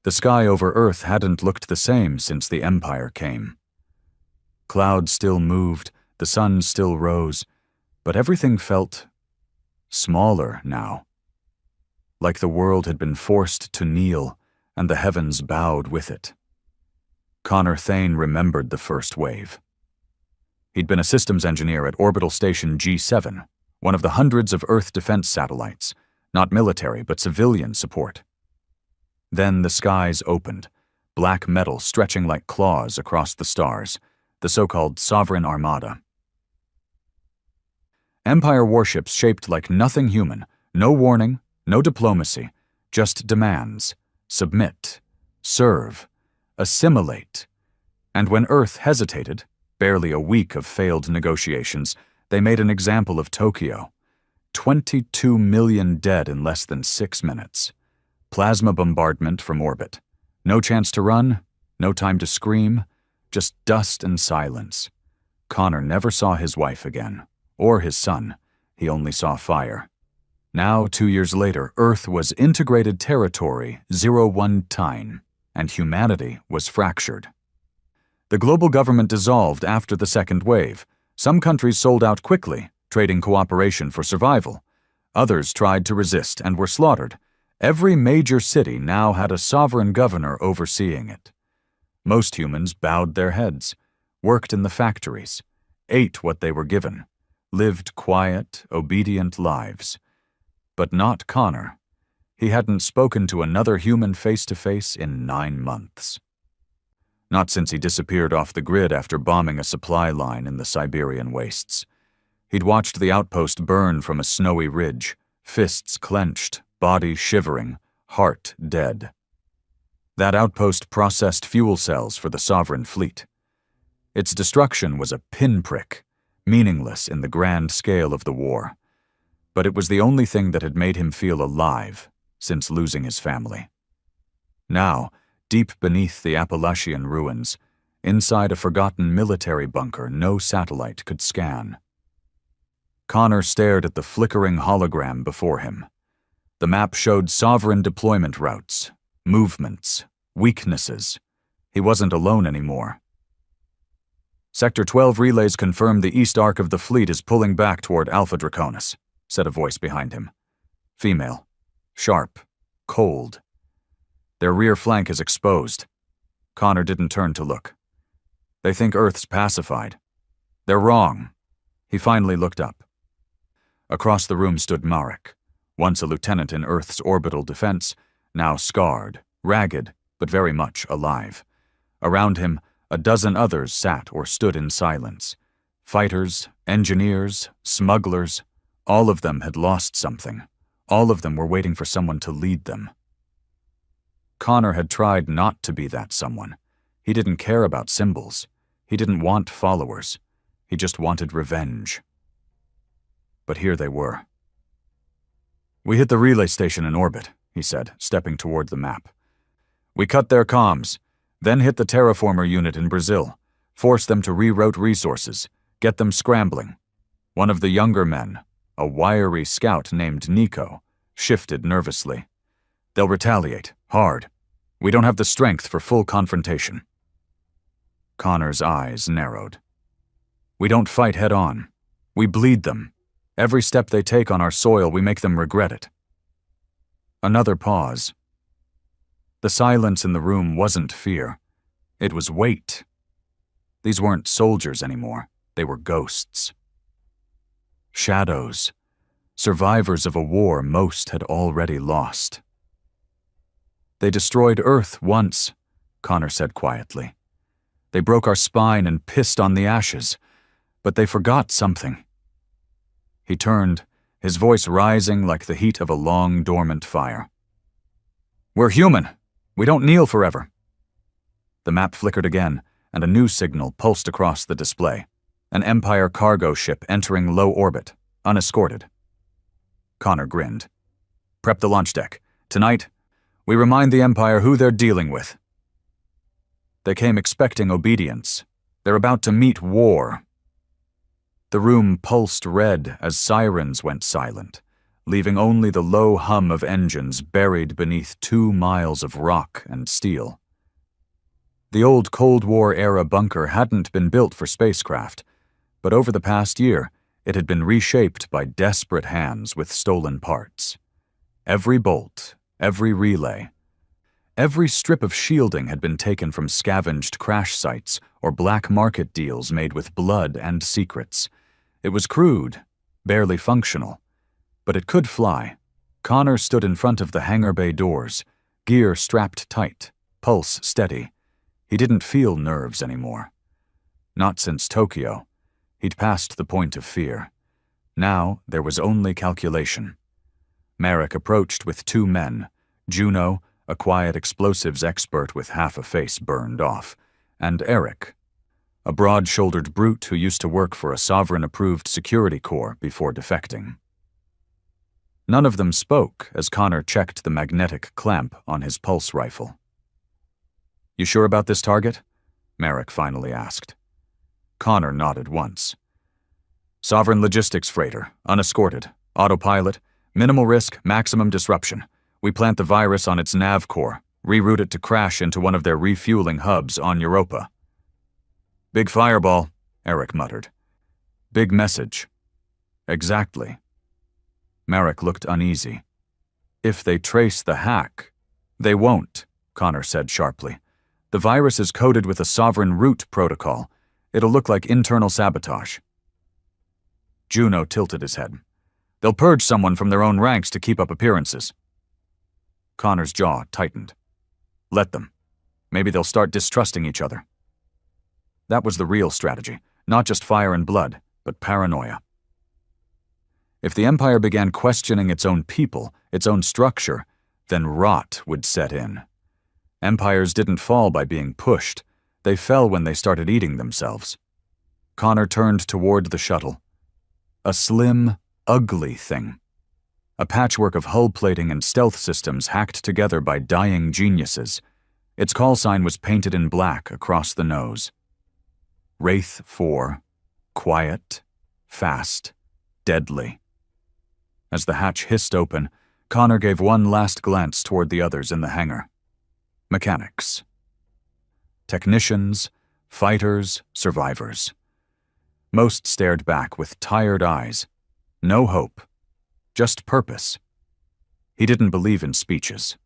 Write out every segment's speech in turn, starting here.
The sky over Earth hadn't looked the same since the Empire came. Clouds still moved, the sun still rose, but everything felt smaller now. Like the world had been forced to kneel, and the heavens bowed with it. Connor Thane remembered the first wave. He'd been a systems engineer at Orbital Station G7, one of the hundreds of Earth defense satellites, not military but civilian support. Then the skies opened, black metal stretching like claws across the stars, the so-called Sovereign Armada. Empire warships shaped like nothing human, no warning, no diplomacy, just demands: submit, serve, assimilate. And when Earth hesitated, barely a week of failed negotiations, they made an example of Tokyo. 22 million dead in less than 6 minutes. Plasma bombardment from orbit. No chance to run, no time to scream, just dust and silence. Connor never saw his wife again, or his son. He only saw fire. Now, 2 years later, Earth was integrated territory 01 Tyne, and humanity was fractured. The global government dissolved after the second wave. Some countries sold out quickly, trading cooperation for survival. Others tried to resist and were slaughtered. Every major city now had a sovereign governor overseeing it. Most humans bowed their heads, worked in the factories, ate what they were given, lived quiet, obedient lives. But not Connor. He hadn't spoken to another human face-to-face in 9 months. Not since he disappeared off the grid after bombing a supply line in the Siberian wastes. He'd watched the outpost burn from a snowy ridge, fists clenched, body shivering, heart dead. That outpost processed fuel cells for the Sovereign fleet. Its destruction was a pinprick, meaningless in the grand scale of the war. But it was the only thing that had made him feel alive since losing his family. Now, deep beneath the Appalachian ruins, inside a forgotten military bunker no satellite could scan. Connor stared at the flickering hologram before him. The map showed sovereign deployment routes, movements, weaknesses. He wasn't alone anymore. Sector 12 relays confirm the east arc of the fleet is pulling back toward Alpha Draconis, said a voice behind him. Female. Sharp. Cold. Their rear flank is exposed. Connor didn't turn to look. They think Earth's pacified. They're wrong. He finally looked up. Across the room stood Marek, once a lieutenant in Earth's orbital defense, now scarred, ragged, but very much alive. Around him, a dozen others sat or stood in silence. Fighters, engineers, smugglers, all of them had lost something. All of them were waiting for someone to lead them. Connor had tried not to be that someone. He didn't care about symbols. He didn't want followers. He just wanted revenge. But here they were. We hit the relay station in orbit, he said, stepping toward the map. We cut their comms, then hit the terraformer unit in Brazil, forced them to reroute resources, get them scrambling. One of the younger men, a wiry scout named Nico, shifted nervously. They'll retaliate, hard. We don't have the strength for full confrontation. Connor's eyes narrowed. We don't fight head-on. We bleed them. Every step they take on our soil, we make them regret it. Another pause. The silence in the room wasn't fear. It was weight. These weren't soldiers anymore. They were ghosts. Shadows. Survivors of a war most had already lost. They destroyed Earth once, Connor said quietly. They broke our spine and pissed on the ashes, but they forgot something. He turned, his voice rising like the heat of a long, dormant fire. We're human. We don't kneel forever. The map flickered again, and a new signal pulsed across the display. An Empire cargo ship entering low orbit, unescorted. Connor grinned. Prep the launch deck. Tonight, we remind the Empire who they're dealing with. They came expecting obedience. They're about to meet war. The room pulsed red as sirens went silent. leaving only the low hum of engines buried beneath 2 miles of rock and steel. The old Cold War-era bunker hadn't been built for spacecraft, but over the past year, it had been reshaped by desperate hands with stolen parts. Every bolt, every relay, every strip of shielding had been taken from scavenged crash sites or black market deals made with blood and secrets. It was crude, barely functional, but it could fly. Connor stood in front of the hangar bay doors, gear strapped tight, pulse steady. He didn't feel nerves anymore. Not since Tokyo. He'd passed the point of fear. Now there was only calculation. Merrick approached with 2 men, Juno, a quiet explosives expert with half a face burned off, and Eric, a broad-shouldered brute who used to work for a sovereign-approved security corps before defecting. None of them spoke as Connor checked the magnetic clamp on his pulse rifle. "You sure about this target?" Merrick finally asked. Connor nodded once. "Sovereign logistics freighter, unescorted, autopilot, minimal risk, maximum disruption. We plant the virus on its nav core, reroute it to crash into one of their refueling hubs on Europa." "Big fireball," Eric muttered. "Big message." "Exactly." Merrick looked uneasy. "If they trace the hack—" "They won't," Connor said sharply. "The virus is coded with a sovereign root protocol. It'll look like internal sabotage." Juno tilted his head. "They'll purge someone from their own ranks to keep up appearances." Connor's jaw tightened. "Let them. Maybe they'll start distrusting each other." That was the real strategy, not just fire and blood, but paranoia. If the Empire began questioning its own people, its own structure, then rot would set in. Empires didn't fall by being pushed. They fell when they started eating themselves. Connor turned toward the shuttle. A slim, ugly thing. A patchwork of hull plating and stealth systems hacked together by dying geniuses. Its call sign was painted in black across the nose. Wraith 4, quiet, fast, deadly. As the hatch hissed open, Connor gave one last glance toward the others in the hangar. Mechanics. Technicians, fighters, survivors. Most stared back with tired eyes. No hope. Just purpose. He didn't believe in speeches.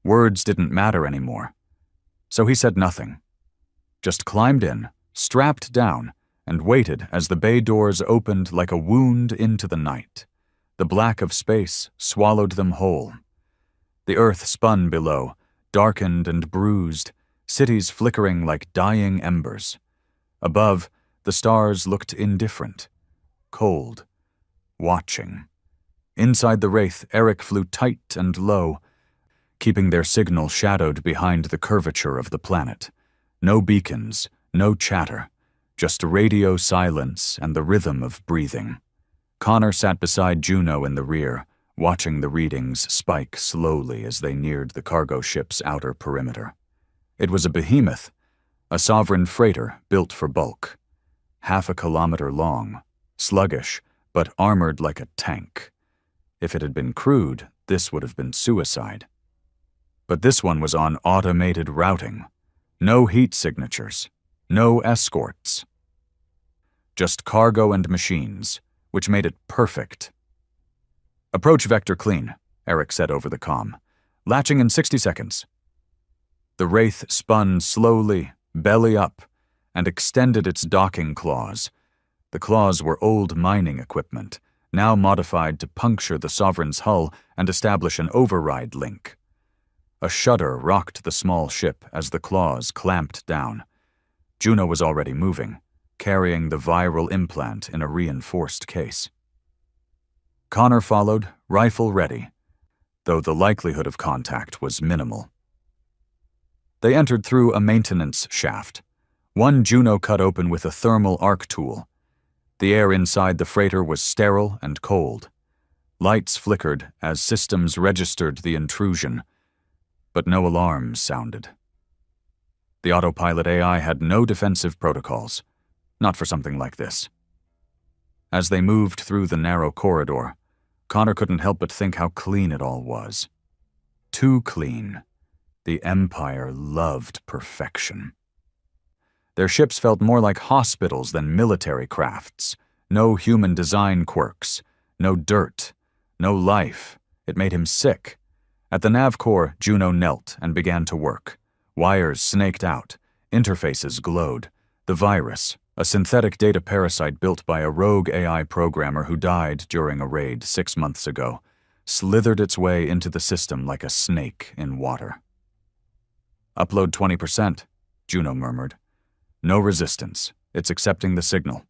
Words didn't matter anymore. So he said nothing. Just climbed in, strapped down, and waited as the bay doors opened like a wound into the night. The black of space swallowed them whole. The earth spun below, darkened and bruised, cities flickering like dying embers. Above, the stars looked indifferent, cold, watching. Inside the Wraith, Eric flew tight and low, keeping their signal shadowed behind the curvature of the planet. No beacons, no chatter, just radio silence and the rhythm of breathing. Connor sat beside Juno in the rear, watching the readings spike slowly as they neared the cargo ship's outer perimeter. It was a behemoth, a sovereign freighter built for bulk. 1/2 kilometer long, sluggish, but armored like a tank. If it had been crewed, this would have been suicide. But this one was on automated routing. No heat signatures, no escorts. Just cargo and machines, which made it perfect. "Approach vector clean," Eric said over the comm. "Latching in 60 seconds. The Wraith spun slowly, belly up, and extended its docking claws. The claws were old mining equipment, now modified to puncture the Sovereign's hull and establish an override link. A shudder rocked the small ship as the claws clamped down. Juno was already moving, carrying the viral implant in a reinforced case. Connor followed, rifle ready, though the likelihood of contact was minimal. They entered through a maintenance shaft. One Juno cut open with a thermal arc tool. The air inside the freighter was sterile and cold. Lights flickered as systems registered the intrusion, but no alarms sounded. The autopilot AI had no defensive protocols. Not for something like this. As they moved through the narrow corridor, Connor couldn't help but think how clean it all was. Too clean. The Empire loved perfection. Their ships felt more like hospitals than military crafts. No human design quirks, no dirt, no life. It made him sick. At the nav core, Juno knelt and began to work. Wires snaked out, interfaces glowed. The virus, a synthetic data parasite built by a rogue AI programmer who died during a raid 6 months ago, slithered its way into the system like a snake in water. "Upload 20%, Juno murmured. "No resistance. It's accepting the signal."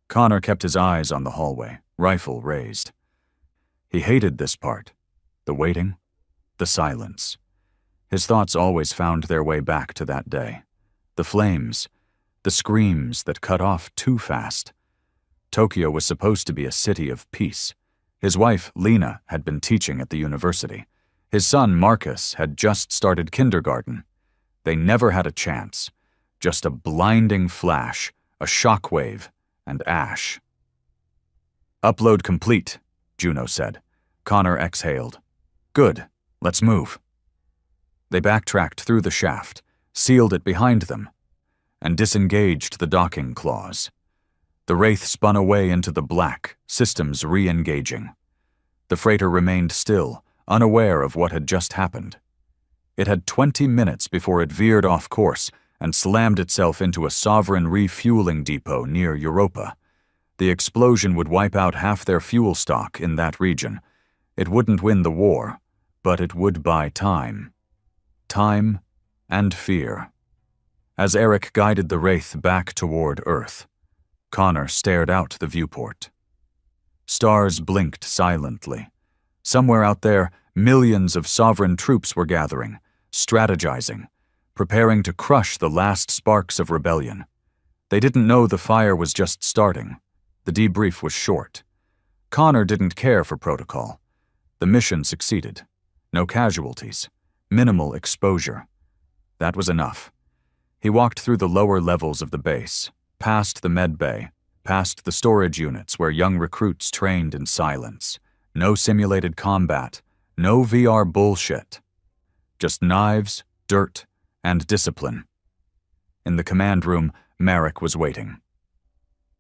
Connor kept his eyes on the hallway, rifle raised. He hated this part. The waiting, the silence. His thoughts always found their way back to that day. The flames, the screams that cut off too fast. Tokyo was supposed to be a city of peace. His wife, Lena, had been teaching at the university. His son, Marcus, had just started kindergarten. They never had a chance. Just a blinding flash, a shockwave, and ash. "Upload complete," Juno said. Connor exhaled. "Good. Let's move." They backtracked through the shaft, sealed it behind them, and disengaged the docking claws. The Wraith spun away into the black, systems re-engaging. The freighter remained still, unaware of what had just happened. It had 20 minutes before it veered off course and slammed itself into a sovereign refueling depot near Europa. The explosion would wipe out half their fuel stock in that region. It wouldn't win the war, but it would buy time. Time and fear. As Eric guided the Wraith back toward Earth, Connor stared out the viewport. Stars blinked silently. Somewhere out there, millions of sovereign troops were gathering, strategizing, preparing to crush the last sparks of rebellion. They didn't know the fire was just starting. The debrief was short. Connor didn't care for protocol. The mission succeeded. No casualties. Minimal exposure. That was enough. He walked through the lower levels of the base, past the med bay, past the storage units where young recruits trained in silence. No simulated combat, no VR bullshit. Just knives, dirt, and discipline. In the command room, Marek was waiting.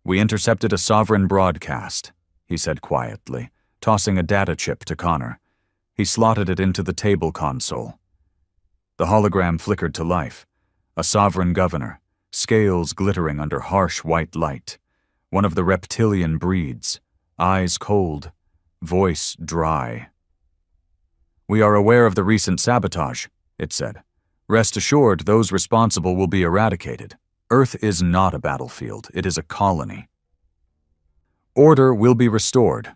"We intercepted a sovereign broadcast," he said quietly, tossing a data chip to Connor. He slotted it into the table console. The hologram flickered to life. A sovereign governor, scales glittering under harsh white light. One of the reptilian breeds, eyes cold, voice dry. "We are aware of the recent sabotage," it said. "Rest assured, those responsible will be eradicated. Earth is not a battlefield, it is a colony. Order will be restored."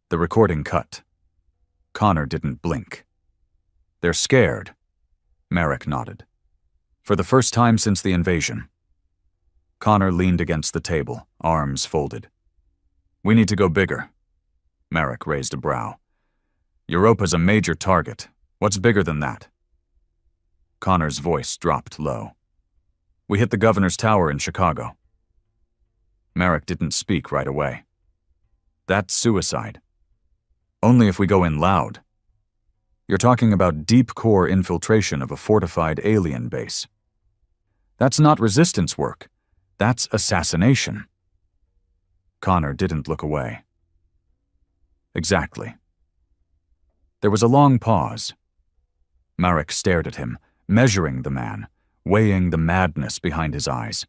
The recording cut. Connor didn't blink. "They're scared," Marek nodded. "For the first time since the invasion." Connor leaned against the table, arms folded. "We need to go bigger." Marek raised a brow. "Europa's a major target. What's bigger than that?" Connor's voice dropped low. "We hit the governor's tower in Chicago." Marek didn't speak right away. "That's suicide. Only if we go in loud. You're talking about deep core infiltration of a fortified alien base. That's not resistance work. That's assassination." Connor didn't look away. "Exactly." There was a long pause. Marek stared at him, measuring the man, weighing the madness behind his eyes.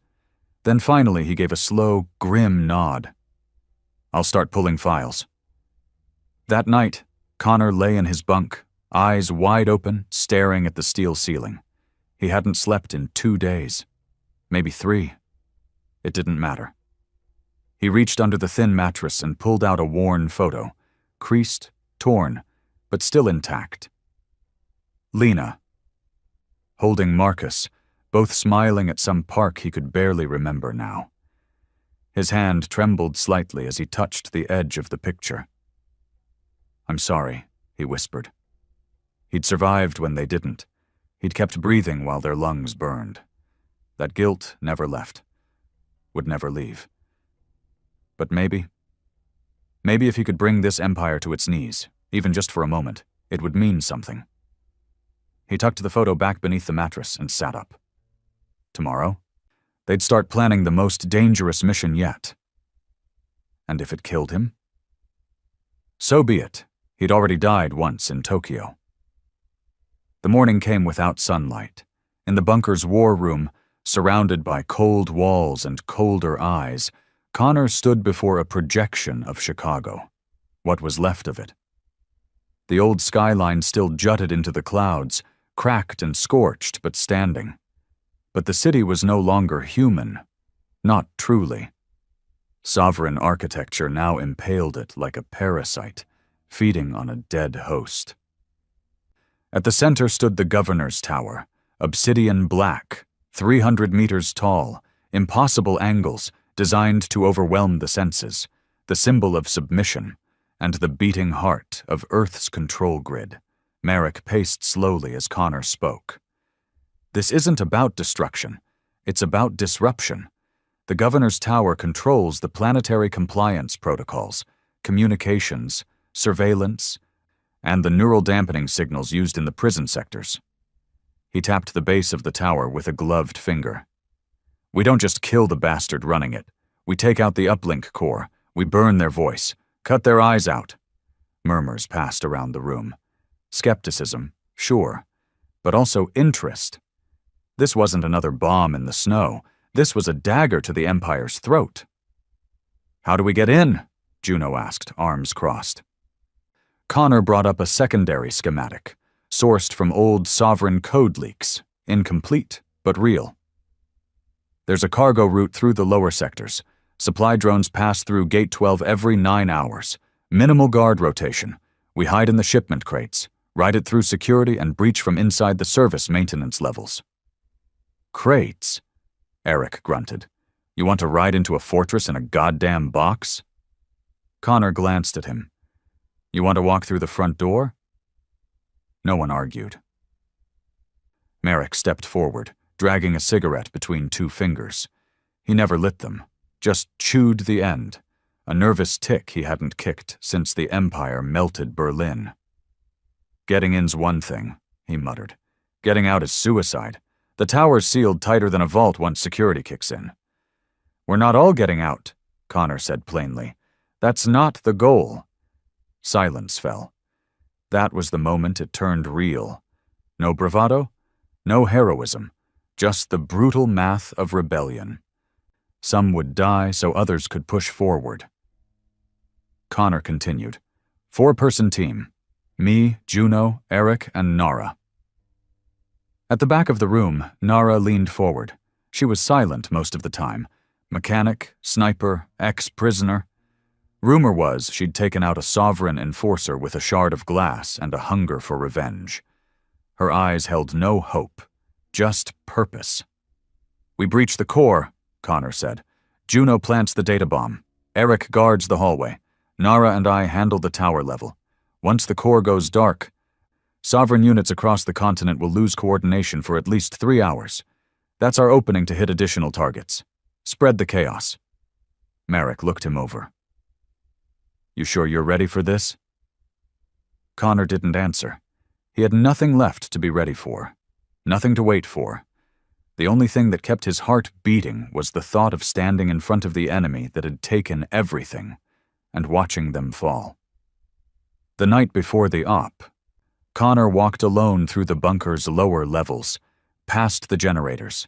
Then finally he gave a slow, grim nod. "I'll start pulling files." That night, Connor lay in his bunk, eyes wide open, staring at the steel ceiling. He hadn't slept in 2 days. Maybe 3. It didn't matter. He reached under the thin mattress and pulled out a worn photo, creased, torn, but still intact. Lena. Holding Marcus, both smiling at some park he could barely remember now. His hand trembled slightly as he touched the edge of the picture. "I'm sorry," he whispered. He'd survived when they didn't. He'd kept breathing while their lungs burned. That guilt never left. Would never leave. But maybe Maybe if he could bring this empire to its knees, even just for a moment, it would mean something. He tucked the photo back beneath the mattress and sat up. Tomorrow, they'd start planning the most dangerous mission yet. And if it killed him? So be it. He'd already died once in Tokyo. The morning came without sunlight. In the bunker's war room, surrounded by cold walls and colder eyes, Connor stood before a projection of Chicago. What was left of it? The old skyline still jutted into the clouds, cracked and scorched, but standing. But the city was no longer human. Not truly. Sovereign architecture now impaled it like a parasite, feeding on a dead host. At the center stood the governor's tower, obsidian black, 300 meters tall, impossible angles designed to overwhelm the senses, the symbol of submission, and the beating heart of Earth's control grid. Merrick paced slowly as Connor spoke. This isn't about destruction. It's about disruption. The governor's tower controls the planetary compliance protocols, communications, surveillance, and the neural dampening signals used in the prison sectors. He tapped the base of the tower with a gloved finger. We don't just kill the bastard running it. We take out the uplink core. We burn their voice. Cut their eyes out. Murmurs passed around the room. Skepticism, sure, but also interest. This wasn't another bomb in the snow. This was a dagger to the Empire's throat. How do we get in? Juno asked, arms crossed. Connor brought up a secondary schematic, sourced from old sovereign code leaks, incomplete, but real. There's a cargo route through the lower sectors. Supply drones pass through Gate 12 every 9 hours. Minimal guard rotation. We hide in the shipment crates, ride it through security, and breach from inside the service maintenance levels. Crates? Eric grunted. You want to ride into a fortress in a goddamn box? Connor glanced at him. You want to walk through the front door? No one argued. Merrick stepped forward, dragging a cigarette between 2 fingers. He never lit them, just chewed the end, a nervous tick he hadn't kicked since the Empire melted Berlin. Getting in's one thing, he muttered. Getting out is suicide. The tower's sealed tighter than a vault once security kicks in. We're not all getting out, Connor said plainly. That's not the goal. Silence fell. That was the moment it turned real. No bravado, no heroism, just the brutal math of rebellion. Some would die so others could push forward. Connor continued. 4-person team. Me, Juno, Eric, and Nara. At the back of the room, Nara leaned forward. She was silent most of the time. Mechanic, sniper, ex-prisoner. Rumor was she'd taken out a sovereign enforcer with a shard of glass and a hunger for revenge. Her eyes held no hope, just purpose. We breach the core, Connor said. Juno plants the data bomb. Eric guards the hallway. Nara and I handle the tower level. Once the core goes dark, sovereign units across the continent will lose coordination for at least 3 hours. That's our opening to hit additional targets. Spread the chaos. Merrick looked him over. You sure you're ready for this? Connor didn't answer. He had nothing left to be ready for. Nothing to wait for. The only thing that kept his heart beating was the thought of standing in front of the enemy that had taken everything, and watching them fall. The night before the op, Connor walked alone through the bunker's lower levels, past the generators,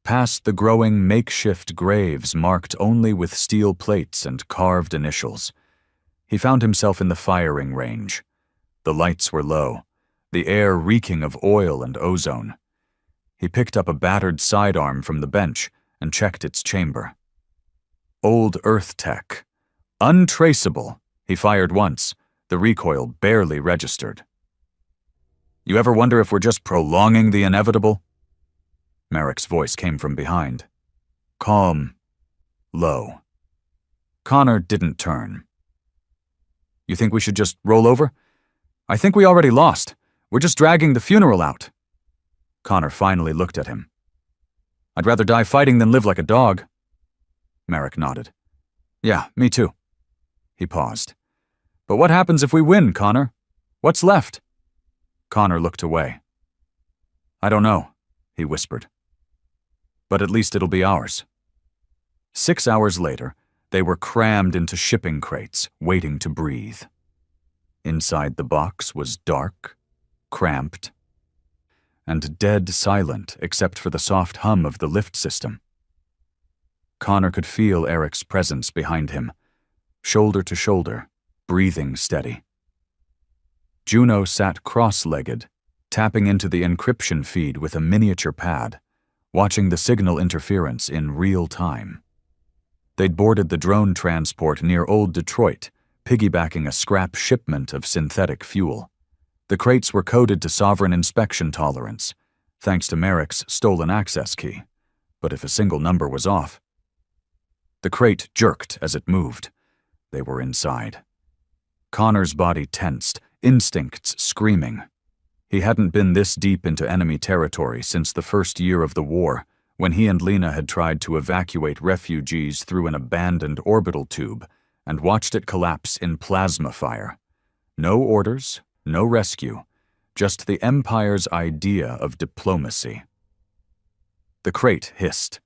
past the growing makeshift graves marked only with steel plates and carved initials. He found himself in the firing range. The lights were low, the air reeking of oil and ozone. He picked up a battered sidearm from the bench and checked its chamber. Old Earth tech. Untraceable. He fired once. The recoil barely registered. You ever wonder if we're just prolonging the inevitable? Merrick's voice came from behind. Calm. Low. Connor didn't turn. You think we should just roll over? I think we already lost. We're just dragging the funeral out. Connor finally looked at him. I'd rather die fighting than live like a dog. Merrick nodded. Yeah, me too. He paused. But what happens if we win, Connor? What's left? Connor looked away. I don't know, he whispered. But at least it'll be ours. 6 hours later, they were crammed into shipping crates, waiting to breathe. Inside the box was dark, cramped, and dead silent except for the soft hum of the lift system. Connor could feel Eric's presence behind him, shoulder to shoulder, breathing steady. Juno sat cross-legged, tapping into the encryption feed with a miniature pad, watching the signal interference in real time. They'd boarded the drone transport near Old Detroit, piggybacking a scrap shipment of synthetic fuel. The crates were coded to sovereign inspection tolerance, thanks to Merrick's stolen access key. But if a single number was off... The crate jerked as it moved. They were inside. Connor's body tensed, instincts screaming. He hadn't been this deep into enemy territory since the first year of the war, when he and Lena had tried to evacuate refugees through an abandoned orbital tube and watched it collapse in plasma fire. No orders, no rescue, just the Empire's idea of diplomacy. The crate hissed.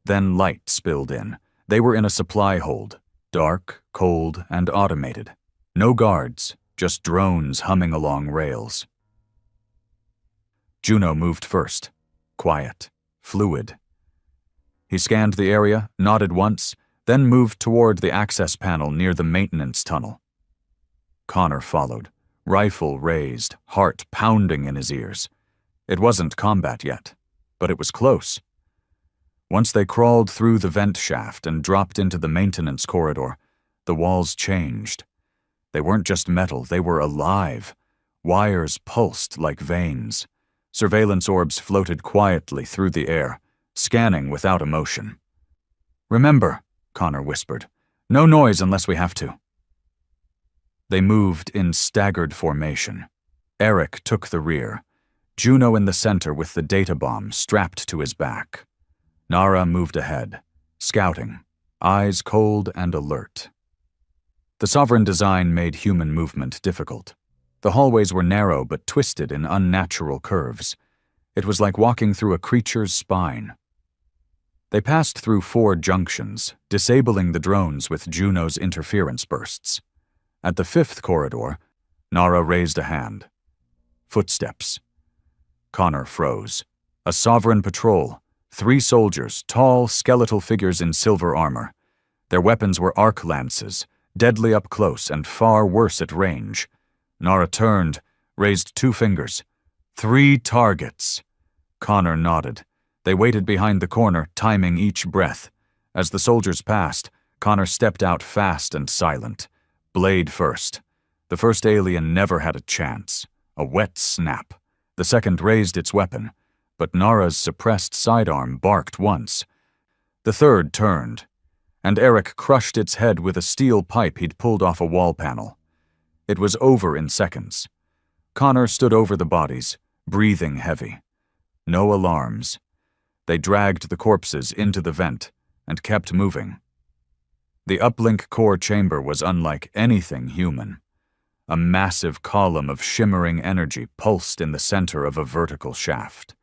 Then light spilled in. They were in a supply hold, dark, cold, and automated. No guards, just drones humming along rails. Juno moved first, quiet, fluid. He scanned the area, nodded once, then moved toward the access panel near the maintenance tunnel. Connor followed, rifle raised, heart pounding in his ears. It wasn't combat yet, but it was close. Once they crawled through the vent shaft and dropped into the maintenance corridor, the walls changed. They weren't just metal, they were alive. Wires pulsed like veins. Surveillance orbs floated quietly through the air, scanning without emotion. "Remember," Connor whispered, "no noise unless we have to." They moved in staggered formation. Eric took the rear, Juno in the center with the data bomb strapped to his back. Nara moved ahead, scouting, eyes cold and alert. The sovereign design made human movement difficult. The hallways were narrow but twisted in unnatural curves. It was like walking through a creature's spine. They passed through 4 junctions, disabling the drones with Juno's interference bursts. At the 5th corridor, Nara raised a hand. Footsteps. Connor froze. A sovereign patrol. 3 soldiers, tall, skeletal figures in silver armor. Their weapons were arc lances, deadly up close and far worse at range. Nara turned, raised 2 fingers. 3 targets. Connor nodded. They waited behind the corner, timing each breath. As the soldiers passed, Connor stepped out fast and silent. Blade first. The first alien never had a chance. A wet snap. The second raised its weapon, but Nara's suppressed sidearm barked once. The third turned, and Eric crushed its head with a steel pipe he'd pulled off a wall panel. It was over in seconds. Connor stood over the bodies, breathing heavy. No alarms. They dragged the corpses into the vent and kept moving. The uplink core chamber was unlike anything human. A massive column of shimmering energy pulsed in the center of a vertical shaft.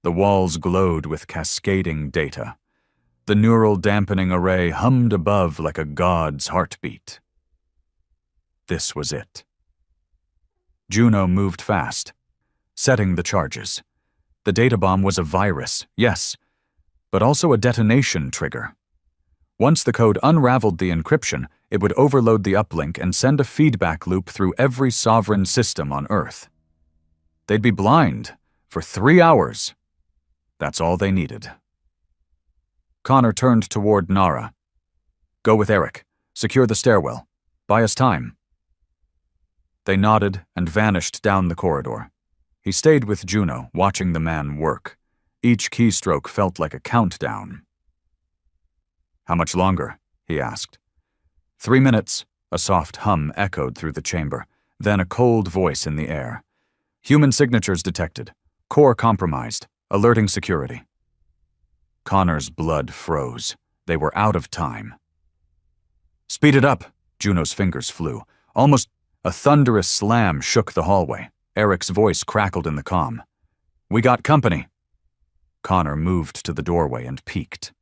The walls glowed with cascading data. The neural dampening array hummed above like a god's heartbeat. This was it. Juno moved fast, setting the charges. The data bomb was a virus, yes, but also a detonation trigger. Once the code unraveled the encryption, it would overload the uplink and send a feedback loop through every sovereign system on Earth. They'd be blind for 3 hours. That's all they needed. Connor turned toward Nara. "Go with Eric. Secure the stairwell. Buy us time." They nodded and vanished down the corridor. He stayed with Juno, watching the man work. Each keystroke felt like a countdown. "How much longer?" he asked. 3 minutes, a soft hum echoed through the chamber, then a cold voice in the air. "Human signatures detected. Core compromised. Alerting security." Connor's blood froze. They were out of time. "Speed it up," Juno's fingers flew. Almost a thunderous slam shook the hallway. Eric's voice crackled in the comm. "We got company." Connor moved to the doorway and peeked.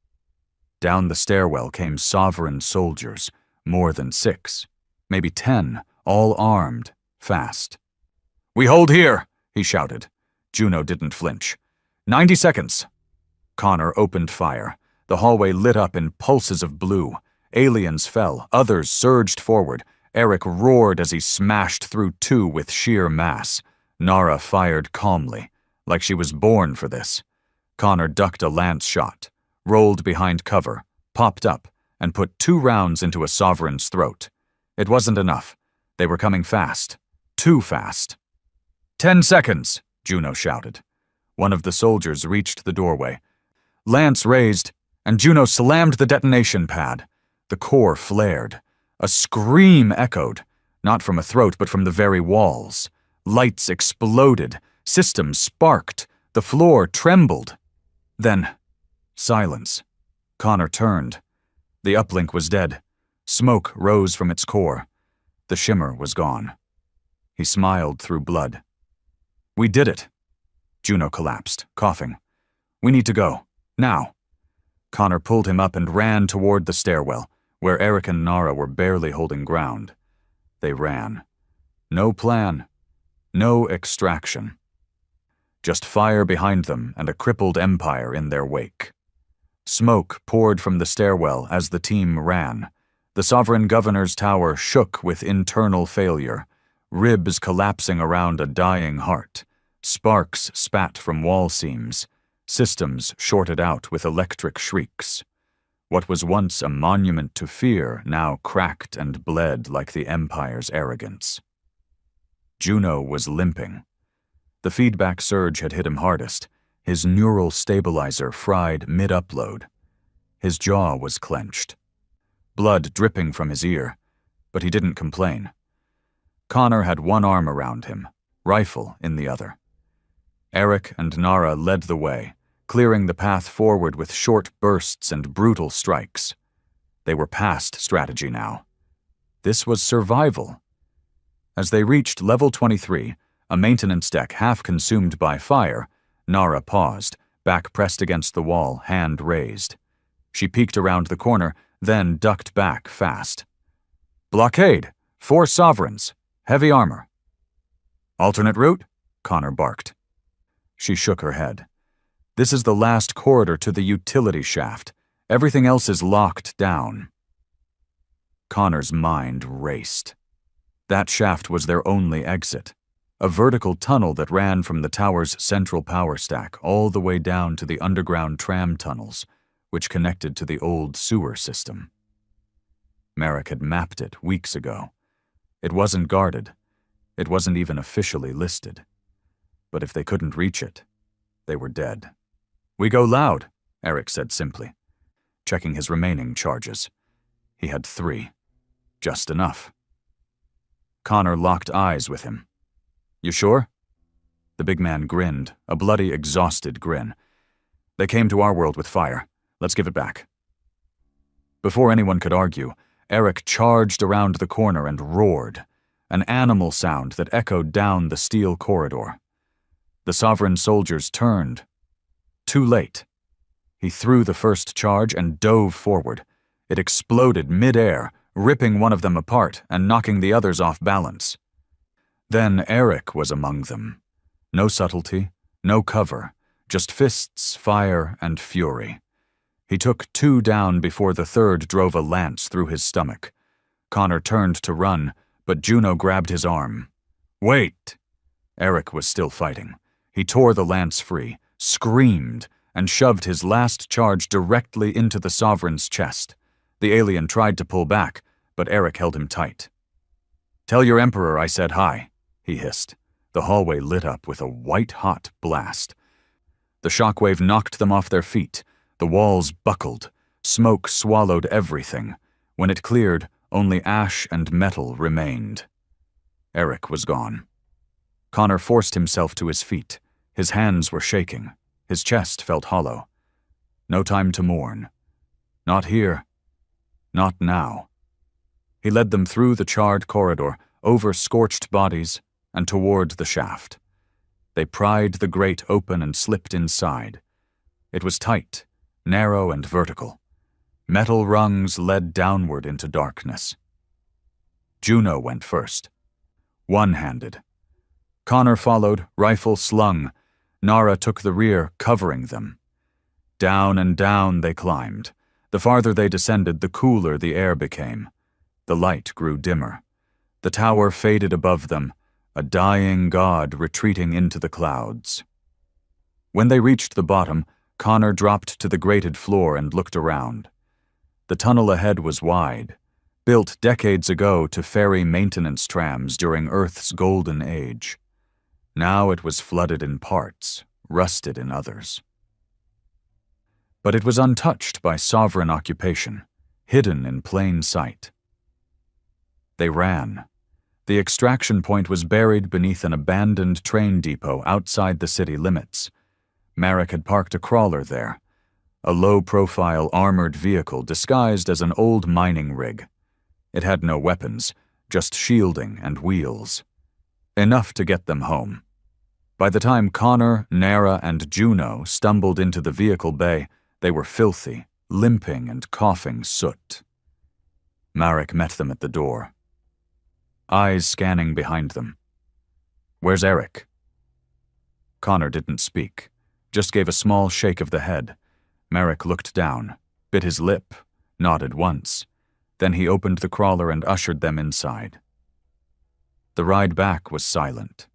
Down the stairwell came sovereign soldiers, more than 6, maybe 10, all armed, fast. "We hold here," he shouted. Juno didn't flinch. 90 seconds. Connor opened fire. The hallway lit up in pulses of blue. Aliens fell, others surged forward. Eric roared as he smashed through 2 with sheer mass. Nara fired calmly, like she was born for this. Connor ducked a lance shot, rolled behind cover, popped up, and put 2 rounds into a sovereign's throat. It wasn't enough. They were coming fast. Too fast. 10 seconds, Juno shouted. One of the soldiers reached the doorway. Lance raised, and Juno slammed the detonation pad. The core flared. A scream echoed, not from a throat but from the very walls. Lights exploded. Systems sparked. The floor trembled. Then, silence. Connor turned. The uplink was dead. Smoke rose from its core. The shimmer was gone. He smiled through blood. "We did it." Juno collapsed, coughing. "We need to go. Now." Connor pulled him up and ran toward the stairwell, where Eric and Nara were barely holding ground. They ran. No plan. No extraction. Just fire behind them and a crippled empire in their wake. Smoke poured from the stairwell as the team ran. The sovereign governor's tower shook with internal failure, ribs collapsing around a dying heart. Sparks spat from wall seams. Systems shorted out with electric shrieks. What was once a monument to fear now cracked and bled like the Empire's arrogance. Juno was limping. The feedback surge had hit him hardest, his neural stabilizer fried mid-upload. His jaw was clenched. Blood dripping from his ear, but he didn't complain. Connor had one arm around him, rifle in the other. Eric and Nara led the way, clearing the path forward with short bursts and brutal strikes. They were past strategy now. This was survival. As they reached level 23, a maintenance deck half consumed by fire, Nara paused, back pressed against the wall, hand raised. She peeked around the corner, then ducked back fast. "Blockade! 4 sovereigns! Heavy armor!" "Alternate route?" Connor barked. She shook her head. "This is the last corridor to the utility shaft. Everything else is locked down." Connor's mind raced. That shaft was their only exit. A vertical tunnel that ran from the tower's central power stack all the way down to the underground tram tunnels, which connected to the old sewer system. Merrick had mapped it weeks ago. It wasn't guarded. It wasn't even officially listed. But if they couldn't reach it, they were dead. "We go loud," Eric said simply, checking his remaining charges. He had 3. Just enough. Connor locked eyes with him. "You sure?" The big man grinned, a bloody, exhausted grin. "They came to our world with fire. Let's give it back." Before anyone could argue, Eric charged around the corner and roared, an animal sound that echoed down the steel corridor. The sovereign soldiers turned. Too late. He threw the first charge and dove forward. It exploded mid-air, ripping one of them apart and knocking the others off balance. Then Eric was among them. No subtlety, no cover, just fists, fire, and fury. He took 2 down before the third drove a lance through his stomach. Connor turned to run, but Juno grabbed his arm. "Wait!" Eric was still fighting. He tore the lance free, screamed, and shoved his last charge directly into the sovereign's chest. The alien tried to pull back, but Eric held him tight. "Tell your emperor I said hi," he hissed. The hallway lit up with a white-hot blast. The shockwave knocked them off their feet. The walls buckled. Smoke swallowed everything. When it cleared, only ash and metal remained. Eric was gone. Connor forced himself to his feet. His hands were shaking. His chest felt hollow. No time to mourn. Not here. Not now. He led them through the charred corridor, over scorched bodies, and toward the shaft. They pried the grate open and slipped inside. It was tight, narrow and vertical. Metal rungs led downward into darkness. Juno went first, one-handed. Connor followed, rifle slung. Nara took the rear, covering them. Down and down they climbed. The farther they descended, the cooler the air became. The light grew dimmer. The tower faded above them, a dying god retreating into the clouds. When they reached the bottom, Connor dropped to the grated floor and looked around. The tunnel ahead was wide, built decades ago to ferry maintenance trams during Earth's golden age. Now it was flooded in parts, rusted in others. But it was untouched by sovereign occupation, hidden in plain sight. They ran. The extraction point was buried beneath an abandoned train depot outside the city limits. Marek had parked a crawler there, a low-profile armored vehicle disguised as an old mining rig. It had no weapons, just shielding and wheels. Enough to get them home. By the time Connor, Nara, and Juno stumbled into the vehicle bay, they were filthy, limping and coughing soot. Marek met them at the door, eyes scanning behind them. "Where's Eric?" Connor didn't speak, just gave a small shake of the head. Marek looked down, bit his lip, nodded once. Then he opened the crawler and ushered them inside. The ride back was silent.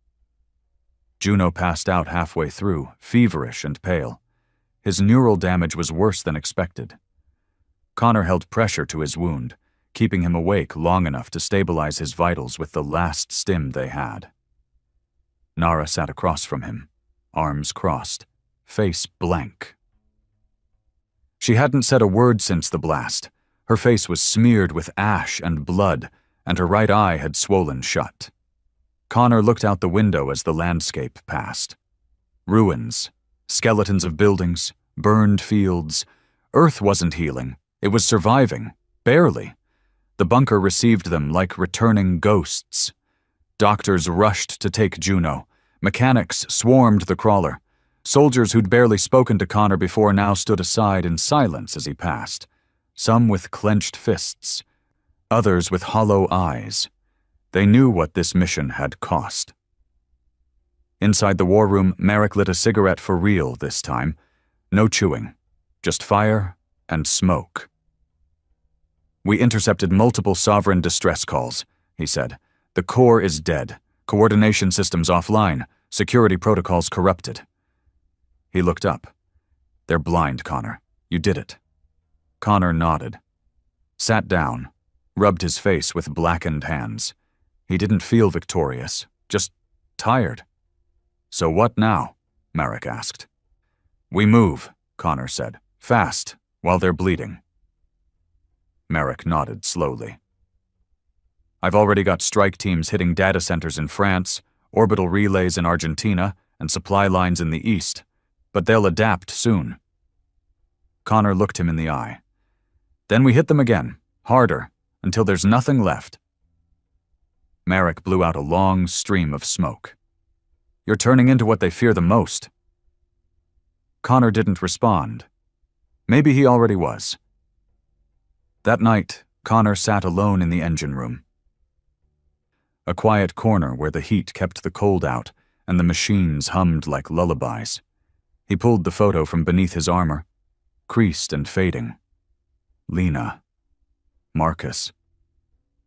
Juno passed out halfway through, feverish and pale. His neural damage was worse than expected. Connor held pressure to his wound, keeping him awake long enough to stabilize his vitals with the last stim they had. Nara sat across from him, arms crossed, face blank. She hadn't said a word since the blast. Her face was smeared with ash and blood, and her right eye had swollen shut. Connor looked out the window as the landscape passed. Ruins, skeletons of buildings, burned fields. Earth wasn't healing. It was surviving, barely. The bunker received them like returning ghosts. Doctors rushed to take Juno. Mechanics swarmed the crawler. Soldiers who'd barely spoken to Connor before now stood aside in silence as he passed, some with clenched fists, others with hollow eyes. They knew what this mission had cost. Inside the war room, Marek lit a cigarette for real this time. No chewing, just fire and smoke. "We intercepted multiple sovereign distress calls," he said. "The core is dead. Coordination systems offline. Security protocols corrupted." He looked up. "They're blind, Connor. You did it." Connor nodded, sat down, rubbed his face with blackened hands. He didn't feel victorious, just tired. "So what now?" Marek asked. "We move," Connor said. "Fast, while they're bleeding." Marek nodded slowly. "I've already got strike teams hitting data centers in France, orbital relays in Argentina, and supply lines in the east, but they'll adapt soon." Connor looked him in the eye. "Then we hit them again, harder, until there's nothing left." Marek blew out a long stream of smoke. "You're turning into what they fear the most." Connor didn't respond. Maybe he already was. That night, Connor sat alone in the engine room. A quiet corner where the heat kept the cold out and the machines hummed like lullabies. He pulled the photo from beneath his armor, creased and fading. Lena. Marcus.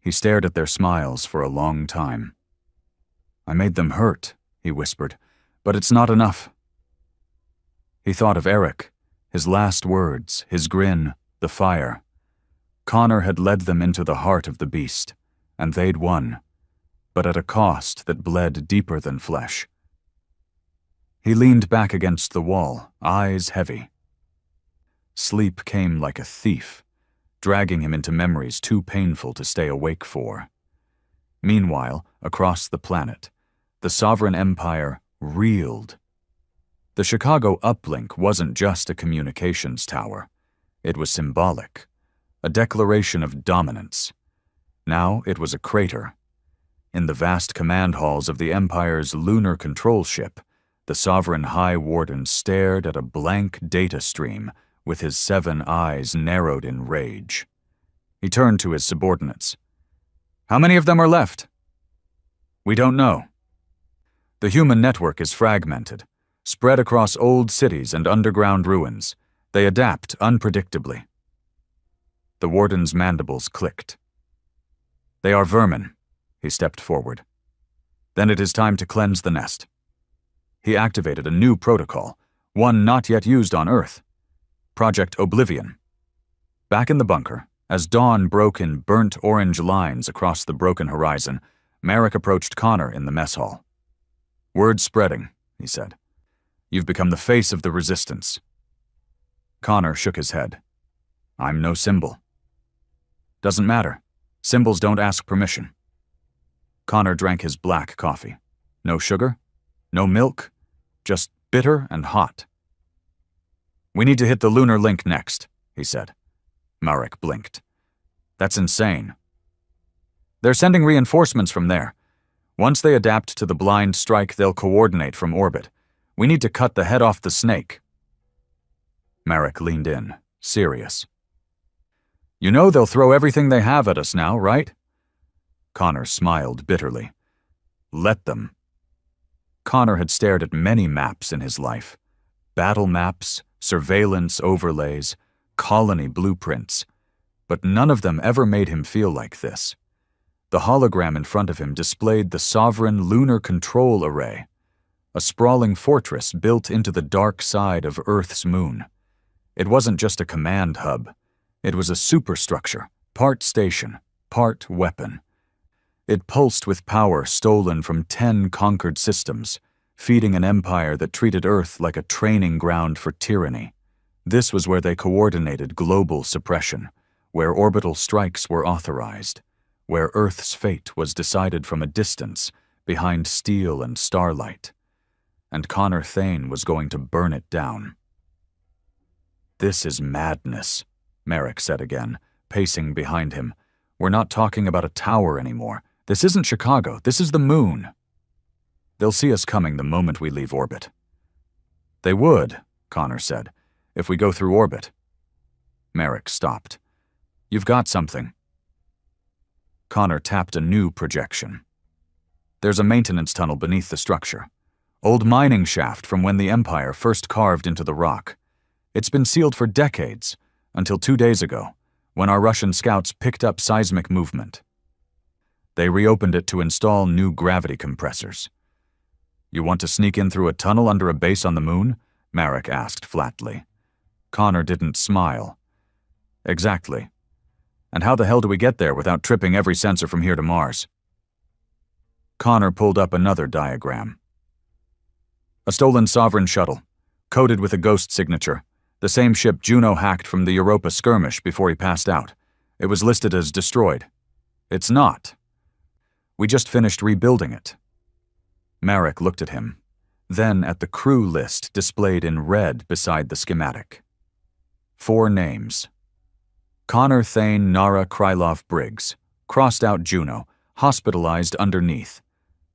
He stared at their smiles for a long time. "I made them hurt," he whispered, "but it's not enough." He thought of Eric, his last words, his grin, the fire. Connor had led them into the heart of the beast, and they'd won, but at a cost that bled deeper than flesh. He leaned back against the wall, eyes heavy. Sleep came like a thief, dragging him into memories too painful to stay awake for. Meanwhile, across the planet, the sovereign empire reeled. The Chicago uplink wasn't just a communications tower. It was symbolic, a declaration of dominance. Now it was a crater. In the vast command halls of the Empire's lunar control ship, the Sovereign High Warden stared at a blank data stream with his 7 eyes narrowed in rage. He turned to his subordinates. "How many of them are left?" "We don't know. The human network is fragmented, spread across old cities and underground ruins. They adapt unpredictably." The warden's mandibles clicked. "They are vermin." He stepped forward. "Then it is time to cleanse the nest." He activated a new protocol, one not yet used on Earth. Project Oblivion. Back in the bunker, as dawn broke in burnt orange lines across the broken horizon, Merrick approached Connor in the mess hall. "Word's spreading," he said. "You've become the face of the resistance." Connor shook his head. "I'm no symbol." "Doesn't matter. Symbols don't ask permission." Connor drank his black coffee. No sugar, no milk, just bitter and hot. "We need to hit the lunar link next," he said. Marek blinked. "That's insane." "They're sending reinforcements from there. Once they adapt to the blind strike, they'll coordinate from orbit. We need to cut the head off the snake." Marek leaned in, serious. "You know they'll throw everything they have at us now, right?" Connor smiled bitterly. "Let them." Connor had stared at many maps in his life. Battle maps, surveillance overlays, colony blueprints. But none of them ever made him feel like this. The hologram in front of him displayed the Sovereign Lunar Control Array, a sprawling fortress built into the dark side of Earth's moon. It wasn't just a command hub. It was a superstructure, part station, part weapon. It pulsed with power stolen from 10 conquered systems, feeding an empire that treated Earth like a training ground for tyranny. This was where they coordinated global suppression, where orbital strikes were authorized, where Earth's fate was decided from a distance, behind steel and starlight. And Connor Thane was going to burn it down. "This is madness," Merrick said again, pacing behind him. "We're not talking about a tower anymore. This isn't Chicago. This is the moon. They'll see us coming the moment we leave orbit." "They would," Connor said, "if we go through orbit." Merrick stopped. "You've got something." Connor tapped a new projection. "There's a maintenance tunnel beneath the structure. Old mining shaft from when the Empire first carved into the rock. It's been sealed for decades, until 2 days ago, when our Russian scouts picked up seismic movement. They reopened it to install new gravity compressors." "You want to sneak in through a tunnel under a base on the moon?" Marek asked flatly. Connor didn't smile. "Exactly. And how the hell do we get there without tripping every sensor from here to Mars?" Connor pulled up another diagram. "A stolen Sovereign shuttle, coded with a ghost signature, the same ship Juno hacked from the Europa skirmish before he passed out. It was listed as destroyed. It's not. We just finished rebuilding it." Marek looked at him, then at the crew list displayed in red beside the schematic. 4 names. Connor Thane Nara Krylov Briggs, crossed out Juno, hospitalized underneath.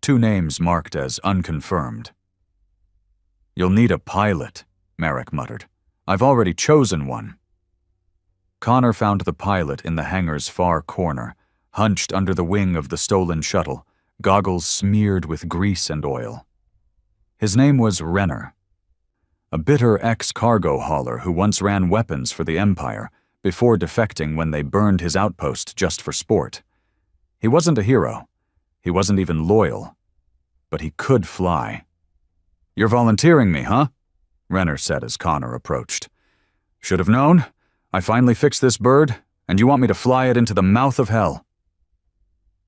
2 names marked as unconfirmed. "You'll need a pilot," Marek muttered. "I've already chosen one." Connor found the pilot in the hangar's far corner, hunched under the wing of the stolen shuttle, goggles smeared with grease and oil. His name was Renner, a bitter ex-cargo hauler who once ran weapons for the Empire before defecting when they burned his outpost just for sport. He wasn't a hero. He wasn't even loyal. But he could fly. "You're volunteering me, huh?" Renner said as Connor approached. "Should have known. I finally fixed this bird, and you want me to fly it into the mouth of hell."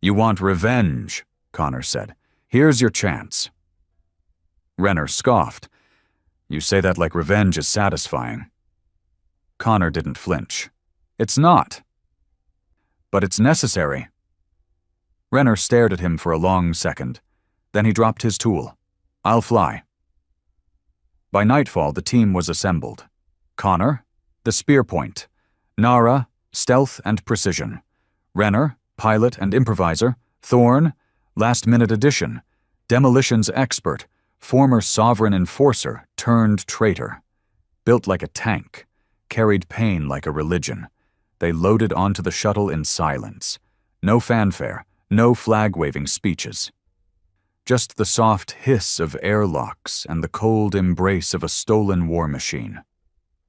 "You want revenge," Connor said. "Here's your chance." Renner scoffed. "You say that like revenge is satisfying." Connor didn't flinch. "It's not." "But it's necessary." Renner stared at him for a long second. Then he dropped his tool. "I'll fly." By nightfall, the team was assembled. Connor, the spear point. Nara, stealth and precision. Renner, pilot and improviser, Thorn, last-minute addition, demolitions expert, former sovereign enforcer turned traitor. Built like a tank, carried pain like a religion. They loaded onto the shuttle in silence. No fanfare, no flag-waving speeches. Just the soft hiss of airlocks and the cold embrace of a stolen war machine.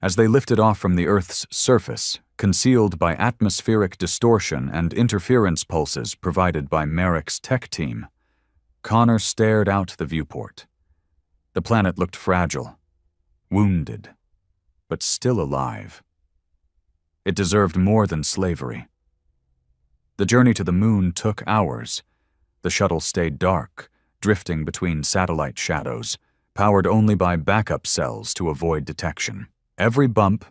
As they lifted off from the Earth's surface, concealed by atmospheric distortion and interference pulses provided by Merrick's tech team, Connor stared out the viewport. The planet looked fragile, wounded, but still alive. It deserved more than slavery. The journey to the moon took hours. The shuttle stayed dark, drifting between satellite shadows, powered only by backup cells to avoid detection. Every bump,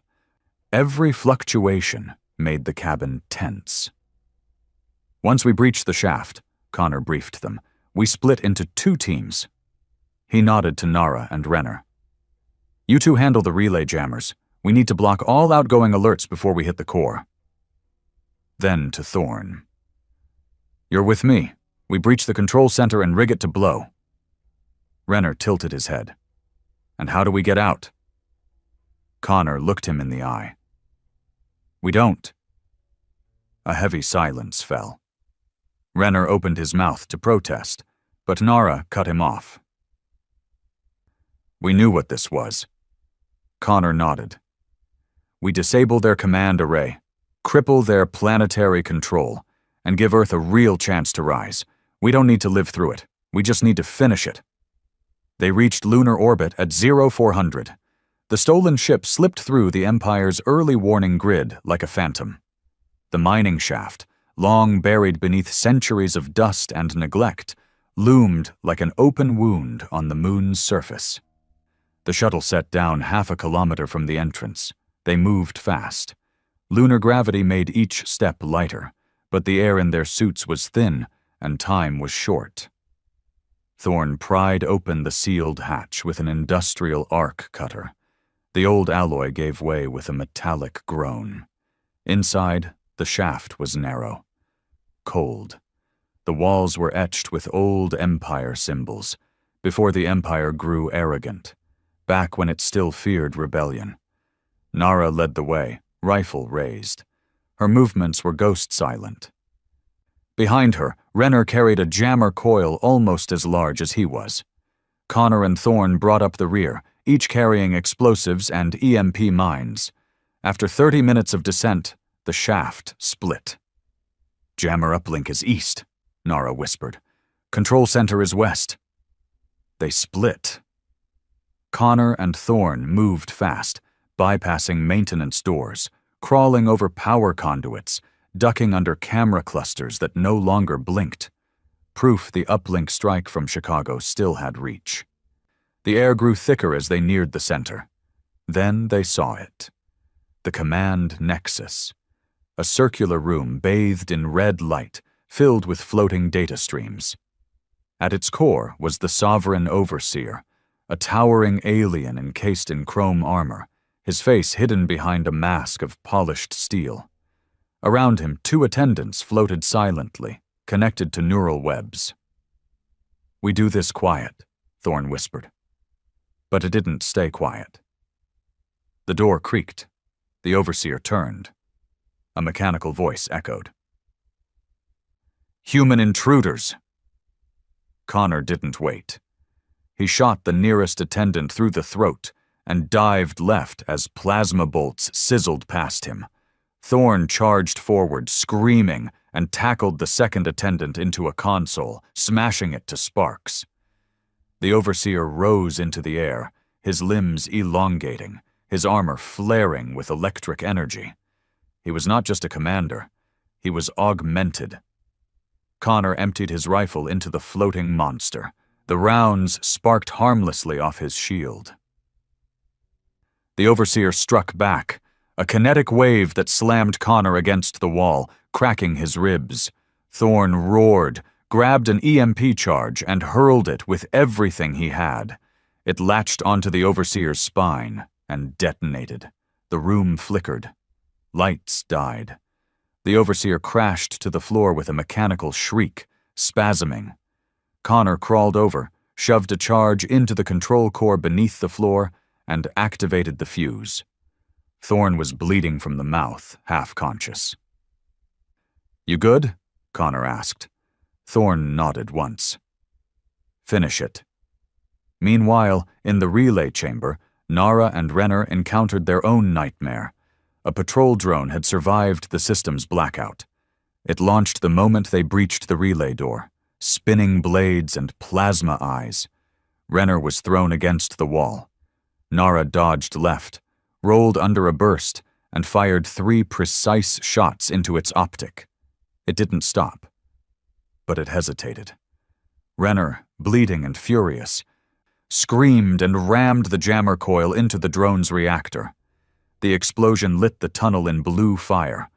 every fluctuation made the cabin tense. Once we breached the shaft, Connor briefed them, we split into 2 teams. He nodded to Nara and Renner. You two handle the relay jammers. We need to block all outgoing alerts before we hit the core. Then to Thorn. You're with me. We breach the control center and rig it to blow. Renner tilted his head. And how do we get out? Connor looked him in the eye. We don't. A heavy silence fell. Renner opened his mouth to protest, but Nara cut him off. We knew what this was. Connor nodded. We disable their command array, cripple their planetary control, and give Earth a real chance to rise. We don't need to live through it. We just need to finish it. They reached lunar orbit at 0400. The stolen ship slipped through the Empire's early warning grid like a phantom. The mining shaft, long buried beneath centuries of dust and neglect, loomed like an open wound on the moon's surface. The shuttle set down half a kilometer from the entrance. They moved fast. Lunar gravity made each step lighter, but the air in their suits was thin and time was short. Thorn pried open the sealed hatch with an industrial arc cutter. The old alloy gave way with a metallic groan. Inside, the shaft was narrow, cold. The walls were etched with old Empire symbols, before the Empire grew arrogant, back when it still feared rebellion. Nara led the way, rifle raised. Her movements were ghost-silent. Behind her, Renner carried a jammer coil almost as large as he was. Connor and Thorn brought up the rear, each carrying explosives and EMP mines. After 30 minutes of descent, the shaft split. Jammer uplink is east, Nara whispered. Control center is west. They split. Connor and Thorn moved fast, bypassing maintenance doors, crawling over power conduits, ducking under camera clusters that no longer blinked. Proof the uplink strike from Chicago still had reach. The air grew thicker as they neared the center. Then they saw it. The command nexus. A circular room bathed in red light, filled with floating data streams. At its core was the Sovereign Overseer, a towering alien encased in chrome armor, his face hidden behind a mask of polished steel. Around him, 2 attendants floated silently, connected to neural webs. We do this quiet, Thorn whispered. But it didn't stay quiet. The door creaked. The Overseer turned. A mechanical voice echoed. Human intruders! Connor didn't wait. He shot the nearest attendant through the throat and dived left as plasma bolts sizzled past him. Thorn charged forward, screaming, and tackled the second attendant into a console, smashing it to sparks. The Overseer rose into the air, his limbs elongating, his armor flaring with electric energy. He was not just a commander, he was augmented. Connor emptied his rifle into the floating monster. The rounds sparked harmlessly off his shield. The Overseer struck back, a kinetic wave that slammed Connor against the wall, cracking his ribs. Thorn roared, grabbed an EMP charge, and hurled it with everything he had. It latched onto the Overseer's spine and detonated. The room flickered. Lights died. The overseer crashed to the floor with a mechanical shriek, spasming. Connor crawled over, shoved a charge into the control core beneath the floor, and activated the fuse. Thorne was bleeding from the mouth, half-conscious. "You good?" Connor asked. Thorne nodded once. "Finish it." Meanwhile, in the relay chamber, Nara and Renner encountered their own nightmare. A patrol drone had survived the system's blackout. It launched the moment they breached the relay door, spinning blades and plasma eyes. Renner was thrown against the wall. Nara dodged left, rolled under a burst, and fired 3 precise shots into its optic. It didn't stop, but it hesitated. Renner, bleeding and furious, screamed and rammed the jammer coil into the drone's reactor. The explosion lit the tunnel in blue fire.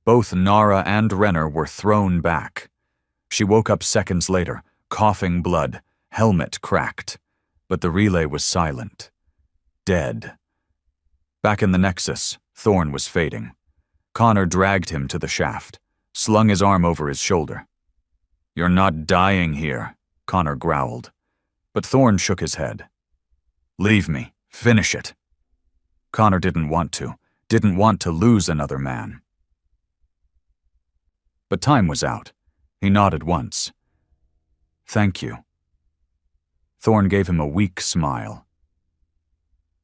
Both Nara and Renner were thrown back. She woke up seconds later, coughing blood, helmet cracked. But the relay was silent. Dead. Back in the Nexus, Thorne was fading. Connor dragged him to the shaft, slung his arm over his shoulder. "You're not dying here," Connor growled. But Thorne shook his head. "Leave me. Finish it." Connor didn't want to lose another man. But time was out. He nodded once. "Thank you." Thorne gave him a weak smile.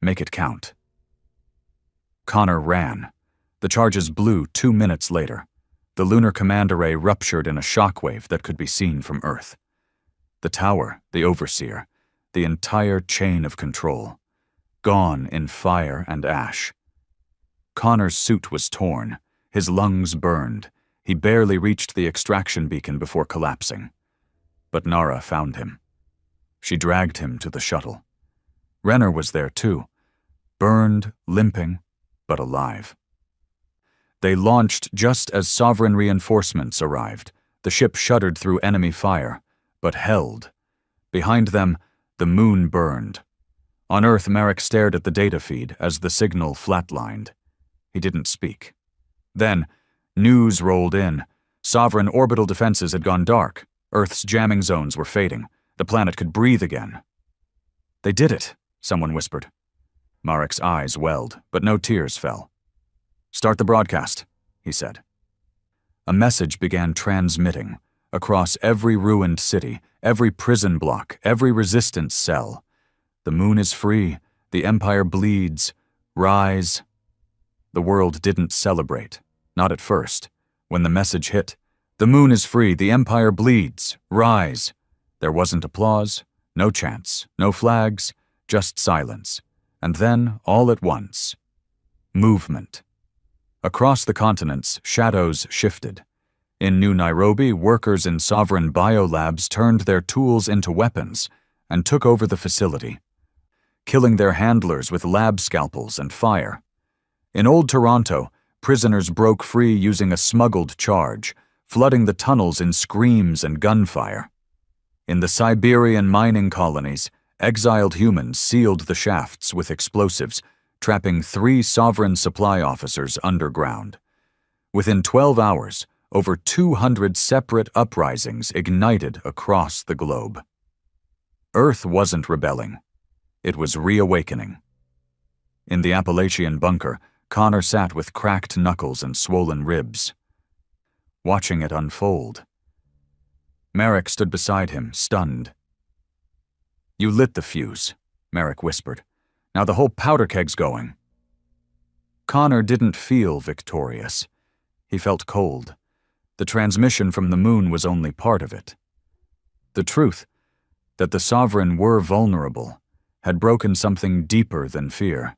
"Make it count." Connor ran. The charges blew 2 minutes later. The lunar command array ruptured in a shockwave that could be seen from Earth. The tower, the overseer, the entire chain of control, gone in fire and ash. Connor's suit was torn, his lungs burned. He barely reached the extraction beacon before collapsing. But Nara found him. She dragged him to the shuttle. Renner was there too, burned, limping, but alive. They launched just as Sovereign reinforcements arrived. The ship shuddered through enemy fire, but held. Behind them, the moon burned. On Earth, Merrick stared at the data feed as the signal flatlined. He didn't speak. Then, news rolled in. Sovereign orbital defenses had gone dark. Earth's jamming zones were fading. The planet could breathe again. "They did it," someone whispered. Marek's eyes welled, but no tears fell. "Start the broadcast," he said. A message began transmitting across every ruined city, every prison block, every resistance cell. "The moon is free. The Empire bleeds. Rise." The world didn't celebrate, not at first. When the message hit, "The moon is free. The Empire bleeds. Rise." There wasn't applause, no chants, no flags, just silence. And then, all at once, movement. Across the continents, shadows shifted. In New Nairobi, workers in Sovereign biolabs turned their tools into weapons and took over the facility, killing their handlers with lab scalpels and fire. In Old Toronto, prisoners broke free using a smuggled charge, flooding the tunnels in screams and gunfire. In the Siberian mining colonies, exiled humans sealed the shafts with explosives, trapping 3 Sovereign supply officers underground. Within 12 hours, over 200 separate uprisings ignited across the globe. Earth wasn't rebelling. It was reawakening. In the Appalachian bunker, Connor sat with cracked knuckles and swollen ribs, watching it unfold. Merrick stood beside him, stunned. "You lit the fuse," Merrick whispered. "Now the whole powder keg's going." Connor didn't feel victorious. He felt cold. The transmission from the moon was only part of it. The truth, that the Sovereign were vulnerable, had broken something deeper than fear.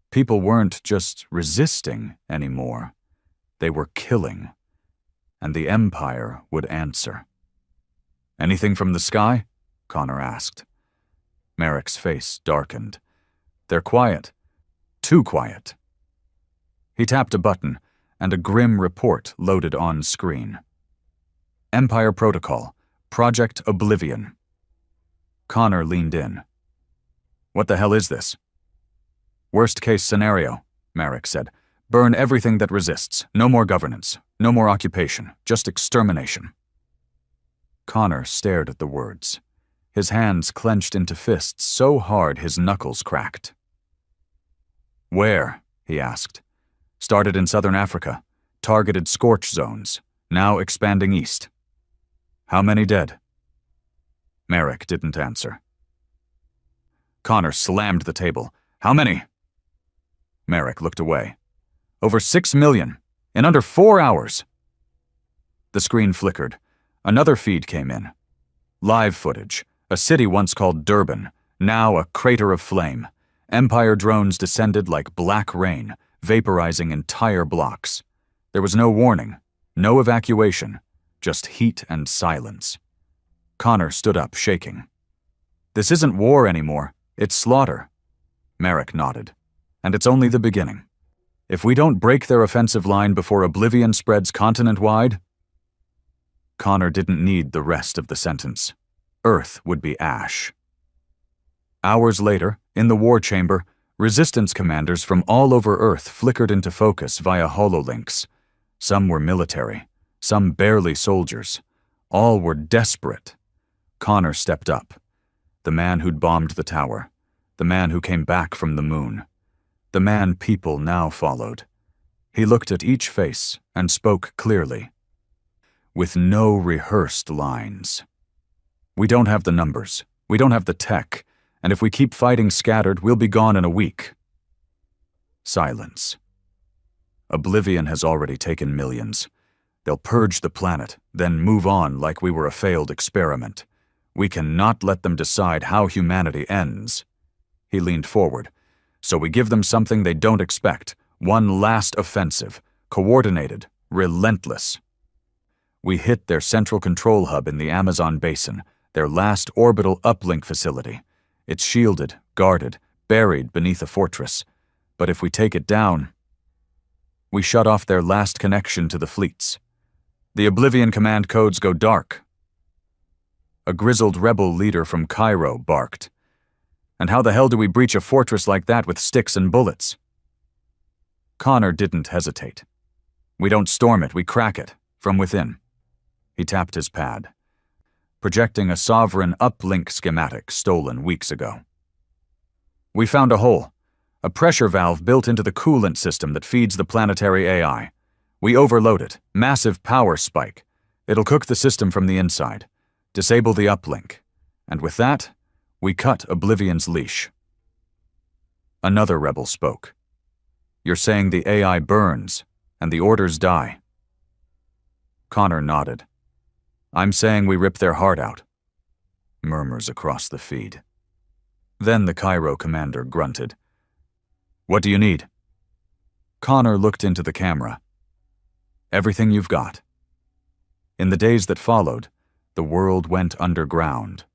People weren't just resisting anymore. They were killing. And the Empire would answer. "Anything from the sky?" Connor asked. Merrick's face darkened. "They're quiet. Too quiet." He tapped a button, and a grim report loaded on screen. "Empire Protocol, Project Oblivion." Connor leaned in. "What the hell is this?" "Worst-case scenario," Merrick said. Burn everything that resists. No more governance. No more occupation. Just extermination. Connor stared at the words. His hands clenched into fists so hard his knuckles cracked. "Where?" he asked. "Started in southern Africa. Targeted scorch zones. Now expanding east." "How many dead?" Merrick didn't answer. Connor slammed the table. "How many?" Merrick looked away. "Over 6 million. In under 4 hours." The screen flickered. Another feed came in. Live footage. A city once called Durban, now a crater of flame. Empire drones descended like black rain, vaporizing entire blocks. There was no warning, no evacuation, just heat and silence. Connor stood up, shaking. "This isn't war anymore. It's slaughter." Merrick nodded. "And it's only the beginning. If we don't break their offensive line before oblivion spreads continent-wide..." Connor didn't need the rest of the sentence. Earth would be ash. Hours later, in the war chamber, resistance commanders from all over Earth flickered into focus via hololinks. Some were military, some barely soldiers. All were desperate. Connor stepped up. The man who'd bombed the tower. The man who came back from the moon. The man people now followed. He looked at each face and spoke clearly, with no rehearsed lines. "We don't have the numbers. We don't have the tech. And if we keep fighting scattered, we'll be gone in a week." Silence. Oblivion has already taken millions. They'll purge the planet, then move on like we were a failed experiment. We cannot let them decide how humanity ends. He leaned forward. "So we give them something they don't expect. One last offensive. Coordinated. Relentless. We hit their central control hub in the Amazon basin, their last orbital uplink facility. It's shielded, guarded, buried beneath a fortress. But if we take it down, we shut off their last connection to the fleets. The Oblivion command codes go dark." A grizzled rebel leader from Cairo barked. "And how the hell do we breach a fortress like that with sticks and bullets?" Connor didn't hesitate. "We don't storm it, we crack it, from within." He tapped his pad, projecting a sovereign uplink schematic stolen weeks ago. "We found a hole, a pressure valve built into the coolant system that feeds the planetary AI. We overload it, massive power spike. It'll cook the system from the inside, disable the uplink, and with that, we cut Oblivion's leash." Another rebel spoke. "You're saying the AI burns, and the orders die?" Connor nodded. "I'm saying we rip their heart out." Murmurs across the feed. Then the Cairo commander grunted. "What do you need?" Connor looked into the camera. "Everything you've got." In the days that followed, the world went underground.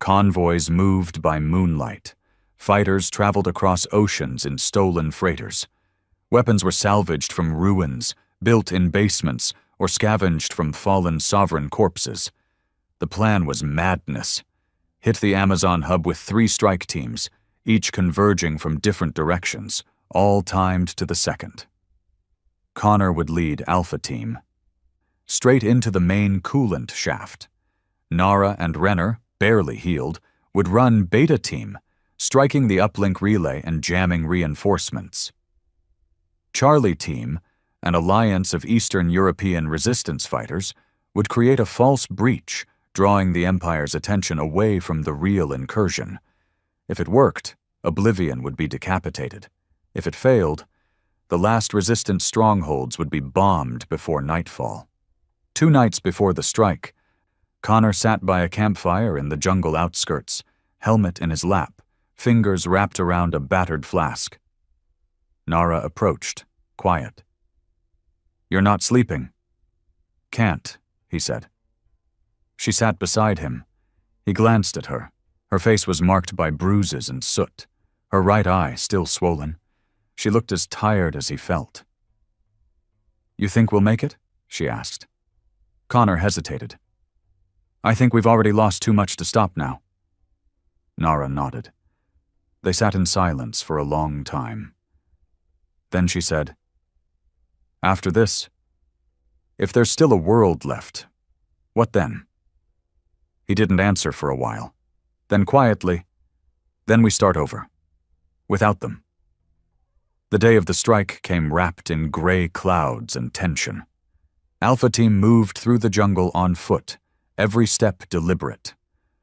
Convoys moved by moonlight. Fighters traveled across oceans in stolen freighters. Weapons were salvaged from ruins, built in basements, or scavenged from fallen sovereign corpses. The plan was madness. Hit the Amazon hub with 3 strike teams, each converging from different directions, all timed to the second. Connor would lead Alpha Team. Straight into the main coolant shaft. Nara and Renner, barely healed, would run Beta Team, striking the uplink relay and jamming reinforcements. Charlie Team, an alliance of Eastern European resistance fighters, would create a false breach, drawing the Empire's attention away from the real incursion. If it worked, Oblivion would be decapitated. If it failed, the last resistance strongholds would be bombed before nightfall. 2 nights before the strike, Connor sat by a campfire in the jungle outskirts, helmet in his lap, fingers wrapped around a battered flask. Nara approached, quiet. "You're not sleeping." "Can't," he said. She sat beside him. He glanced at her. Her face was marked by bruises and soot, her right eye still swollen. She looked as tired as he felt. "You think we'll make it?" she asked. Connor hesitated. "I think we've already lost too much to stop now." Nara nodded. They sat in silence for a long time. Then she said, After this, if there's still a world left, what then? He didn't answer for a while. Then quietly, then we start over. Without them. The day of the strike came wrapped in gray clouds and tension. Alpha Team moved through the jungle on foot, every step deliberate.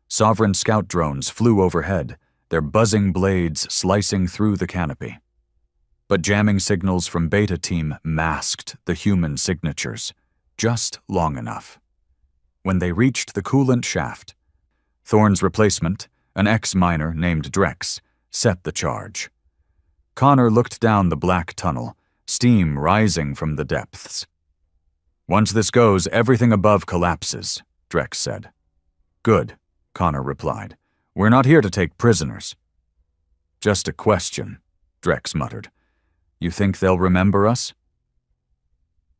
Sovereign scout drones flew overhead, their buzzing blades slicing through the canopy. But jamming signals from Beta Team masked the human signatures, just long enough. When they reached the coolant shaft, Thorne's replacement, an ex-miner named Drex, set the charge. Connor looked down the black tunnel, steam rising from the depths. "Once this goes, everything above collapses," Drex said. "Good," Connor replied. "We're not here to take prisoners." "Just a question," Drex muttered. "You think they'll remember us?"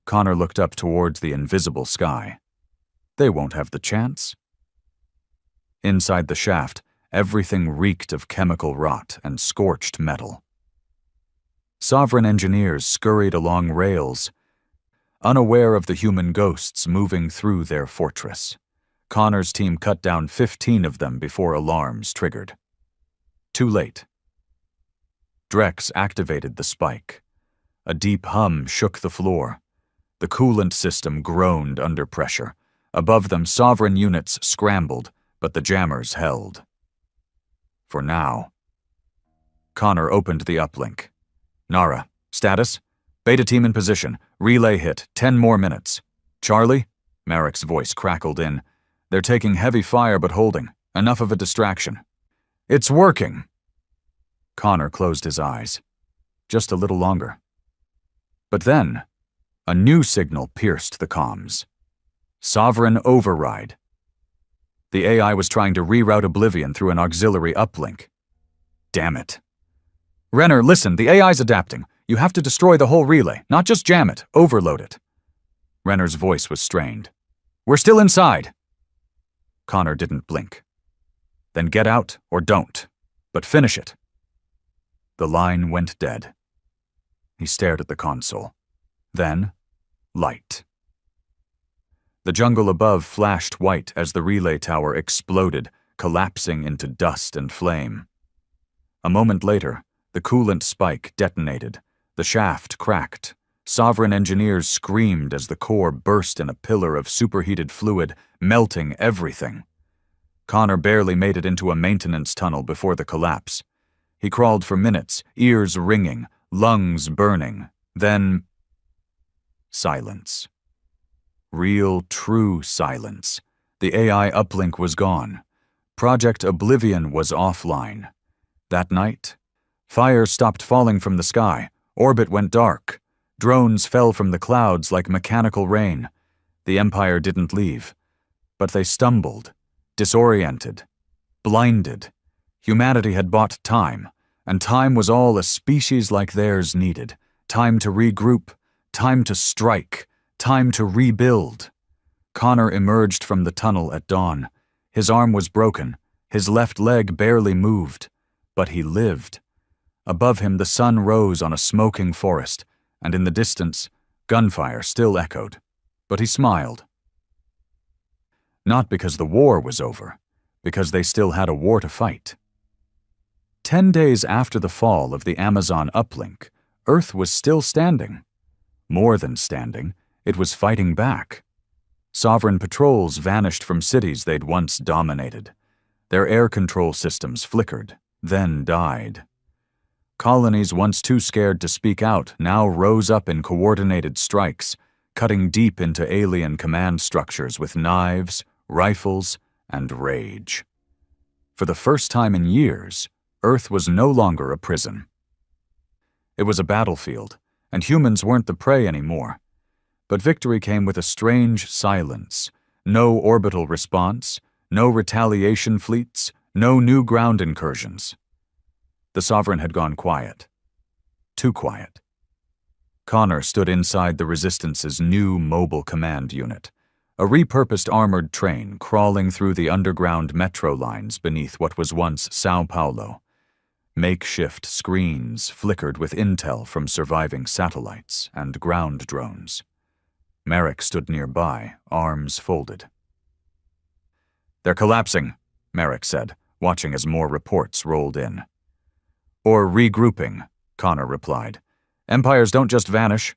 Connor looked up towards the invisible sky. "They won't have the chance." Inside the shaft, everything reeked of chemical rot and scorched metal. Sovereign engineers scurried along rails, unaware of the human ghosts moving through their fortress. Connor's team cut down 15 of them before alarms triggered. Too late. Drex activated the spike. A deep hum shook the floor. The coolant system groaned under pressure. Above them, Sovereign units scrambled, but the jammers held. For now. Connor opened the uplink. "Nara, status? Beta Team in position. Relay hit. 10 more minutes." "Charlie?" Marek's voice crackled in. "They're taking heavy fire but holding. Enough of a distraction." "It's working." Connor closed his eyes. Just a little longer. But then, a new signal pierced the comms. Sovereign override. The AI was trying to reroute Oblivion through an auxiliary uplink. Damn it. "Renner, listen, the AI's adapting. You have to destroy the whole relay, not just jam it, overload it." Renner's voice was strained. "We're still inside." Connor didn't blink. "Then get out or don't, but finish it." The line went dead. He stared at the console. Then, light. The jungle above flashed white as the relay tower exploded, collapsing into dust and flame. A moment later, the coolant spike detonated. The shaft cracked. Sovereign engineers screamed as the core burst in a pillar of superheated fluid, melting everything. Connor barely made it into a maintenance tunnel before the collapse. He crawled for minutes, ears ringing, lungs burning. Then, silence. Real, true silence. The AI uplink was gone. Project Oblivion was offline. That night, fire stopped falling from the sky. Orbit went dark. Drones fell from the clouds like mechanical rain. The Empire didn't leave. But they stumbled, disoriented, blinded. Humanity had bought time, and time was all a species like theirs needed. Time to regroup, time to strike, time to rebuild. Connor emerged from the tunnel at dawn. His arm was broken, his left leg barely moved, but he lived. Above him the sun rose on a smoking forest, and in the distance, gunfire still echoed. But he smiled. Not because the war was over, because they still had a war to fight. 10 days after the fall of the Amazon uplink, Earth was still standing. More than standing, it was fighting back. Sovereign patrols vanished from cities they'd once dominated. Their air control systems flickered, then died. Colonies once too scared to speak out now rose up in coordinated strikes, cutting deep into alien command structures with knives, rifles, and rage. For the first time in years, Earth was no longer a prison. It was a battlefield, and humans weren't the prey anymore. But victory came with a strange silence. No orbital response, no retaliation fleets, no new ground incursions. The Sovereign had gone quiet. Too quiet. Connor stood inside the Resistance's new mobile command unit, a repurposed armored train crawling through the underground metro lines beneath what was once São Paulo. Makeshift screens flickered with intel from surviving satellites and ground drones. Merrick stood nearby, arms folded. "They're collapsing," Merrick said, watching as more reports rolled in. "Or regrouping," Connor replied. "Empires don't just vanish."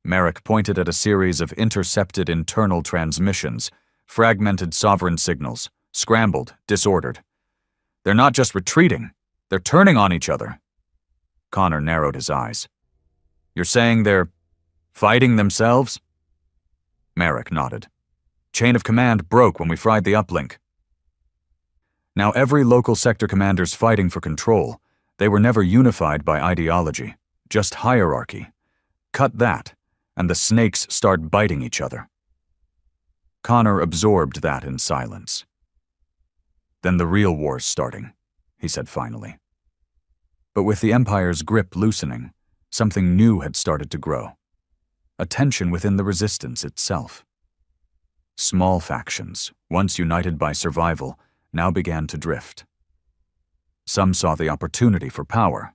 Merrick pointed at a series of intercepted internal transmissions, fragmented sovereign signals, scrambled, disordered. "They're not just retreating, they're turning on each other." Connor narrowed his eyes. "You're saying they're fighting themselves?" Merrick nodded. "Chain of command broke when we fried the uplink." Now every local sector commander's fighting for control. They were never unified by ideology, just hierarchy. Cut that, and the snakes start biting each other. Connor absorbed that in silence. "Then the real war's starting," he said finally. But with the Empire's grip loosening, something new had started to grow. A tension within the resistance itself. Small factions, once united by survival, now began to drift. Some saw the opportunity for power.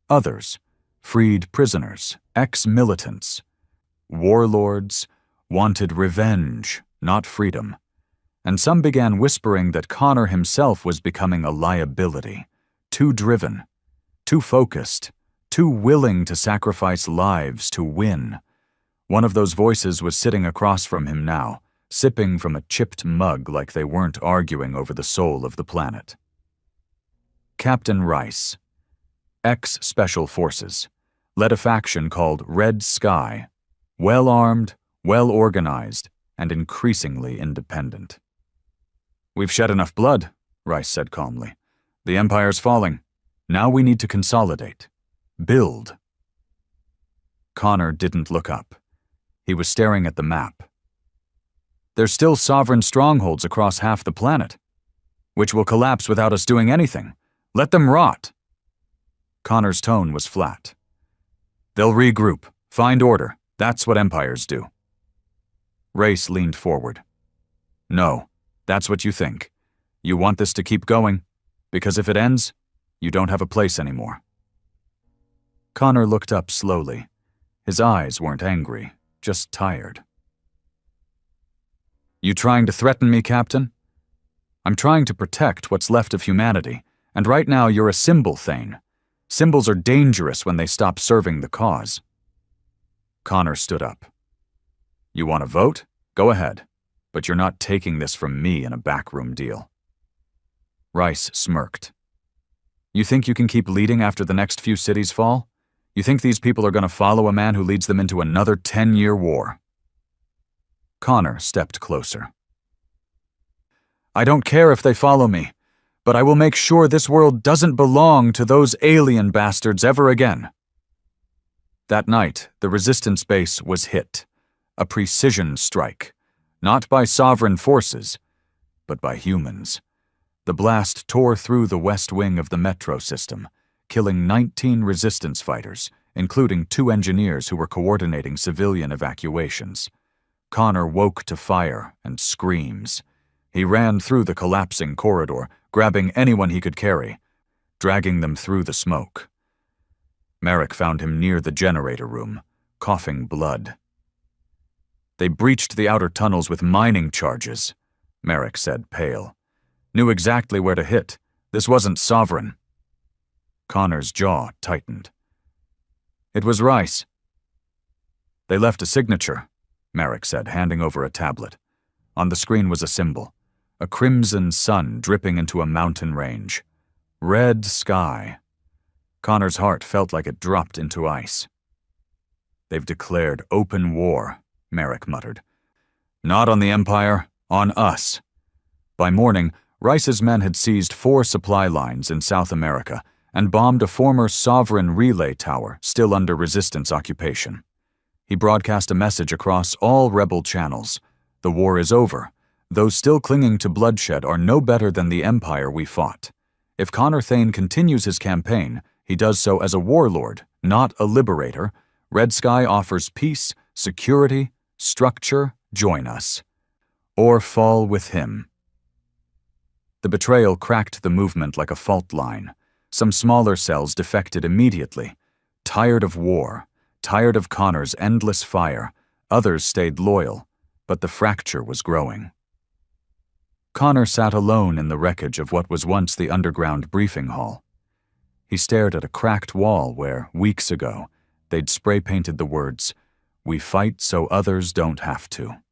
Others, freed prisoners, ex-militants, warlords, wanted revenge, not freedom. And some began whispering that Connor himself was becoming a liability, too driven, too focused, too willing to sacrifice lives to win. One of those voices was sitting across from him now, sipping from a chipped mug like they weren't arguing over the soul of the planet. Captain Rice, ex-Special Forces, led a faction called Red Sky, well-armed, well-organized, and increasingly independent. "We've shed enough blood," Rice said calmly. "The Empire's falling. Now we need to consolidate. Build." Connor didn't look up. He was staring at the map. "There's still sovereign strongholds across half the planet, which will collapse without us doing anything. Let them rot." Connor's tone was flat. "They'll regroup, find order. That's what empires do." Race leaned forward. "No, that's what you think. You want this to keep going, because if it ends, you don't have a place anymore." Connor looked up slowly. His eyes weren't angry, just tired. "You trying to threaten me, Captain?" "I'm trying to protect what's left of humanity, and right now you're a symbol thane. Symbols are dangerous when they stop serving the cause." Connor stood up. "You want to vote? Go ahead. But you're not taking this from me in a backroom deal." Rice smirked. "You think you can keep leading after the next few cities fall? You think these people are going to follow a man who leads them into another 10-year war?" Connor stepped closer. "I don't care if they follow me, but I will make sure this world doesn't belong to those alien bastards ever again." That night, the resistance base was hit. A precision strike. Not by sovereign forces, but by humans. The blast tore through the west wing of the metro system, killing 19 resistance fighters, including 2 engineers who were coordinating civilian evacuations. Connor woke to fire and screams. He ran through the collapsing corridor, grabbing anyone he could carry, dragging them through the smoke. Merrick found him near the generator room, coughing blood. "They breached the outer tunnels with mining charges," Merrick said, pale. "Knew exactly where to hit. This wasn't sovereign." Connor's jaw tightened. "It was Rice." "They left a signature," Merrick said, handing over a tablet. On the screen was a symbol, a crimson sun dripping into a mountain range. Red Sky. Connor's heart felt like it dropped into ice. "They've declared open war," Merrick muttered. "Not on the Empire, on us." By morning, Rice's men had seized 4 supply lines in South America and bombed a former sovereign relay tower still under resistance occupation. He broadcast a message across all rebel channels. "The war is over. Those still clinging to bloodshed are no better than the Empire we fought. If Connor Thane continues his campaign, he does so as a warlord, not a liberator. Red Sky offers peace, security, structure. Join us. Or fall with him." The betrayal cracked the movement like a fault line. Some smaller cells defected immediately. Tired of war, tired of Connor's endless fire, others stayed loyal, but the fracture was growing. Connor sat alone in the wreckage of what was once the underground briefing hall. He stared at a cracked wall where, weeks ago, they'd spray-painted the words, "We fight so others don't have to."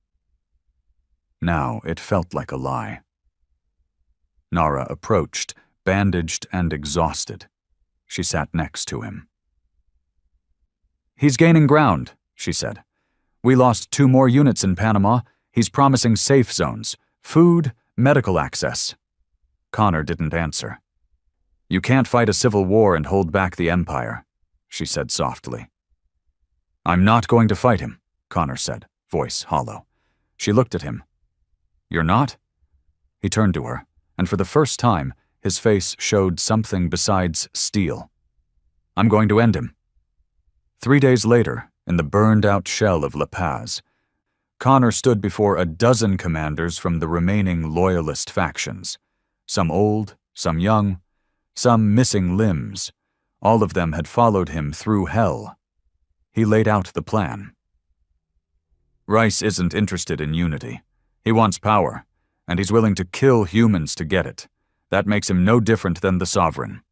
Now it felt like a lie. Nara approached, bandaged and exhausted. She sat next to him. "He's gaining ground," she said. "We lost 2 more units in Panama. He's promising safe zones, food, medical access." Connor didn't answer. "You can't fight a civil war and hold back the Empire," she said softly. "I'm not going to fight him," Connor said, voice hollow. She looked at him. "You're not?" He turned to her, and for the first time, his face showed something besides steel. "I'm going to end him." 3 days later, in the burned-out shell of La Paz, Connor stood before a dozen commanders from the remaining loyalist factions. Some old, some young, some missing limbs. All of them had followed him through hell. He laid out the plan. Rice isn't interested in unity. He wants power, and he's willing to kill humans to get it. That makes him no different than the sovereign.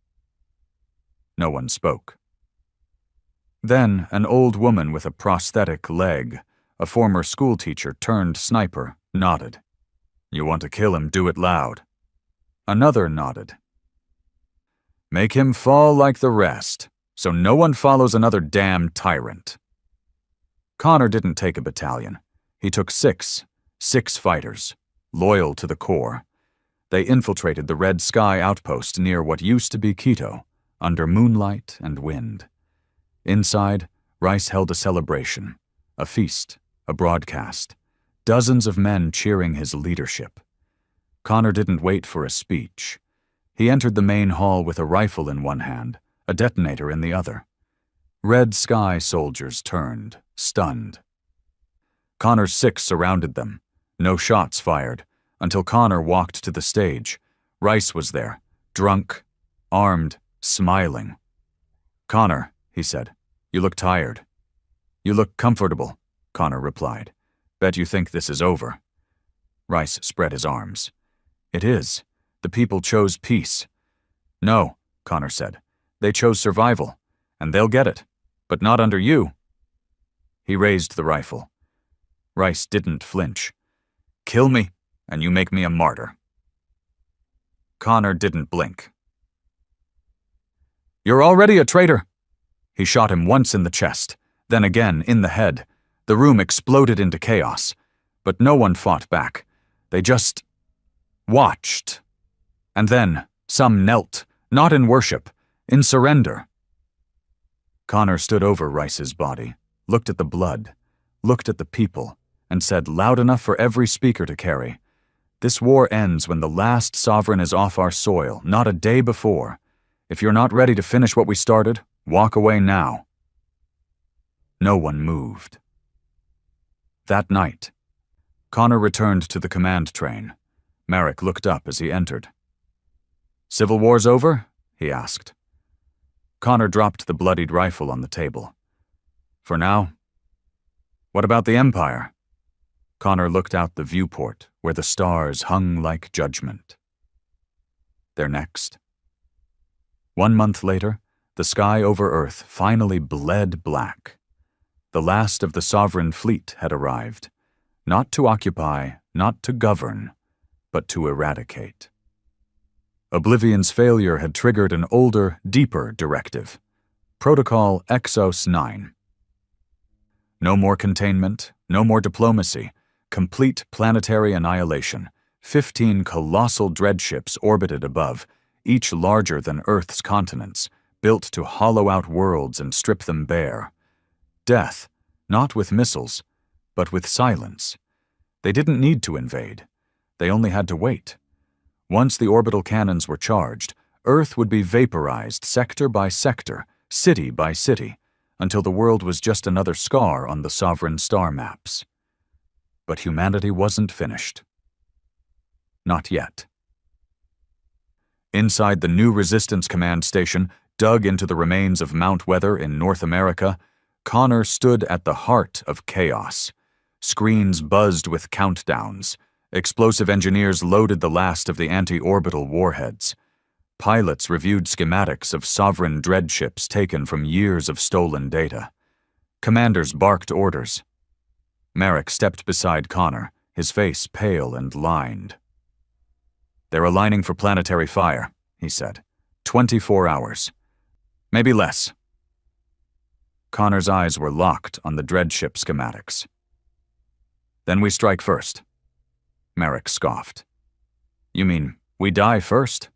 No one spoke. Then an old woman with a prosthetic leg, a former schoolteacher turned sniper, nodded. "You want to kill him, do it loud." Another nodded. "Make him fall like the rest, so no one follows another damn tyrant." Connor didn't take a battalion. He took 6 fighters, loyal to the core. They infiltrated the Red Sky outpost near what used to be Quito, under moonlight and wind. Inside, Rice held a celebration, a feast, a broadcast, dozens of men cheering his leadership. Connor didn't wait for a speech. He entered the main hall with a rifle in one hand, a detonator in the other. Red Sky soldiers turned, stunned. Connor's 6 surrounded them. No shots fired, until Connor walked to the stage. Rice was there, drunk, armed, smiling. "Connor," he said, "you look tired." "You look comfortable," Connor replied. "Bet you think this is over." Rice spread his arms. "It is. The people chose peace." "No," Connor said. "They chose survival, and they'll get it, but not under you." He raised the rifle. Rice didn't flinch. "Kill me, and you make me a martyr." Connor didn't blink. "You're already a traitor." He shot him once in the chest, then again in the head. The room exploded into chaos, but no one fought back. They just watched. And then some knelt, not in worship, in surrender. Connor stood over Rice's body, looked at the blood, looked at the people, and said loud enough for every speaker to carry, "This war ends when the last sovereign is off our soil, not a day before. If you're not ready to finish what we started, walk away now." No one moved. That night, Connor returned to the command train. Merrick looked up as he entered. "Civil War's over?" he asked. Connor dropped the bloodied rifle on the table. "For now." "What about the Empire?" Connor looked out the viewport, where the stars hung like judgment. "They're next." 1 month later, the sky over Earth finally bled black. The last of the sovereign fleet had arrived, not to occupy, not to govern, but to eradicate. Oblivion's failure had triggered an older, deeper directive, Protocol Exos 9. No more containment, no more diplomacy, complete planetary annihilation. 15 colossal dreadships orbited above, each larger than Earth's continents, built to hollow out worlds and strip them bare. Death, not with missiles, but with silence. They didn't need to invade. They only had to wait. Once the orbital cannons were charged, Earth would be vaporized sector by sector, city by city, until the world was just another scar on the sovereign star maps. But humanity wasn't finished. Not yet. Inside the new Resistance Command Station, dug into the remains of Mount Weather in North America, Connor stood at the heart of chaos. Screens buzzed with countdowns. Explosive engineers loaded the last of the anti-orbital warheads. Pilots reviewed schematics of sovereign dreadships taken from years of stolen data. Commanders barked orders. Merrick stepped beside Connor, his face pale and lined. "They're aligning for planetary fire," he said. 24 hours. Maybe less. Connor's eyes were locked on the dreadship schematics. "Then we strike first." Merrick scoffed. "You mean we die first?"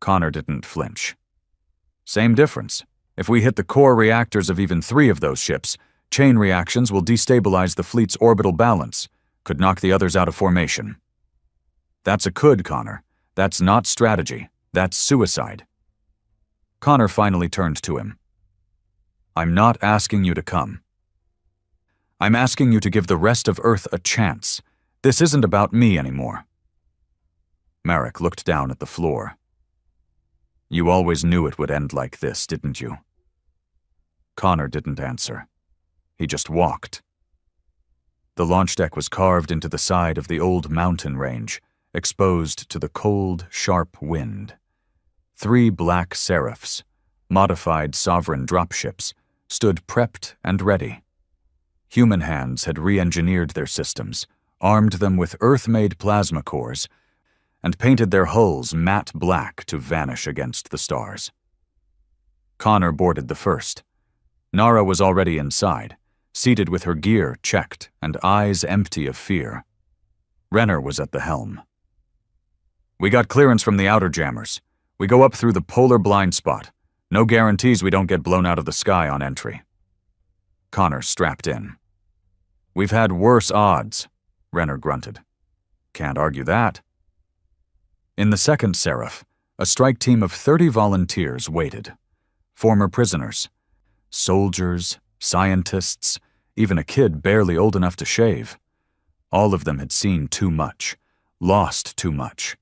Connor didn't flinch. "Same difference. If we hit the core reactors of even 3 of those ships, chain reactions will destabilize the fleet's orbital balance, could knock the others out of formation." "That's a could, Connor. That's not strategy. That's suicide." Connor finally turned to him. "I'm not asking you to come. I'm asking you to give the rest of Earth a chance. This isn't about me anymore." Merrick looked down at the floor. "You always knew it would end like this, didn't you?" Connor didn't answer. He just walked. The launch deck was carved into the side of the old mountain range, exposed to the cold, sharp wind. 3 black Seraphs, modified sovereign dropships, stood prepped and ready. Human hands had re-engineered their systems, armed them with Earth-made plasma cores, and painted their hulls matte black to vanish against the stars. Connor boarded the first. Nara was already inside, seated with her gear checked and eyes empty of fear. Renner was at the helm. "We got clearance from the outer jammers. We go up through the polar blind spot. No guarantees we don't get blown out of the sky on entry." Connor strapped in. "We've had worse odds," Renner grunted. "Can't argue that." In the second Seraph, a strike team of 30 volunteers waited. Former prisoners, soldiers, scientists, even a kid barely old enough to shave. All of them had seen too much, lost too much.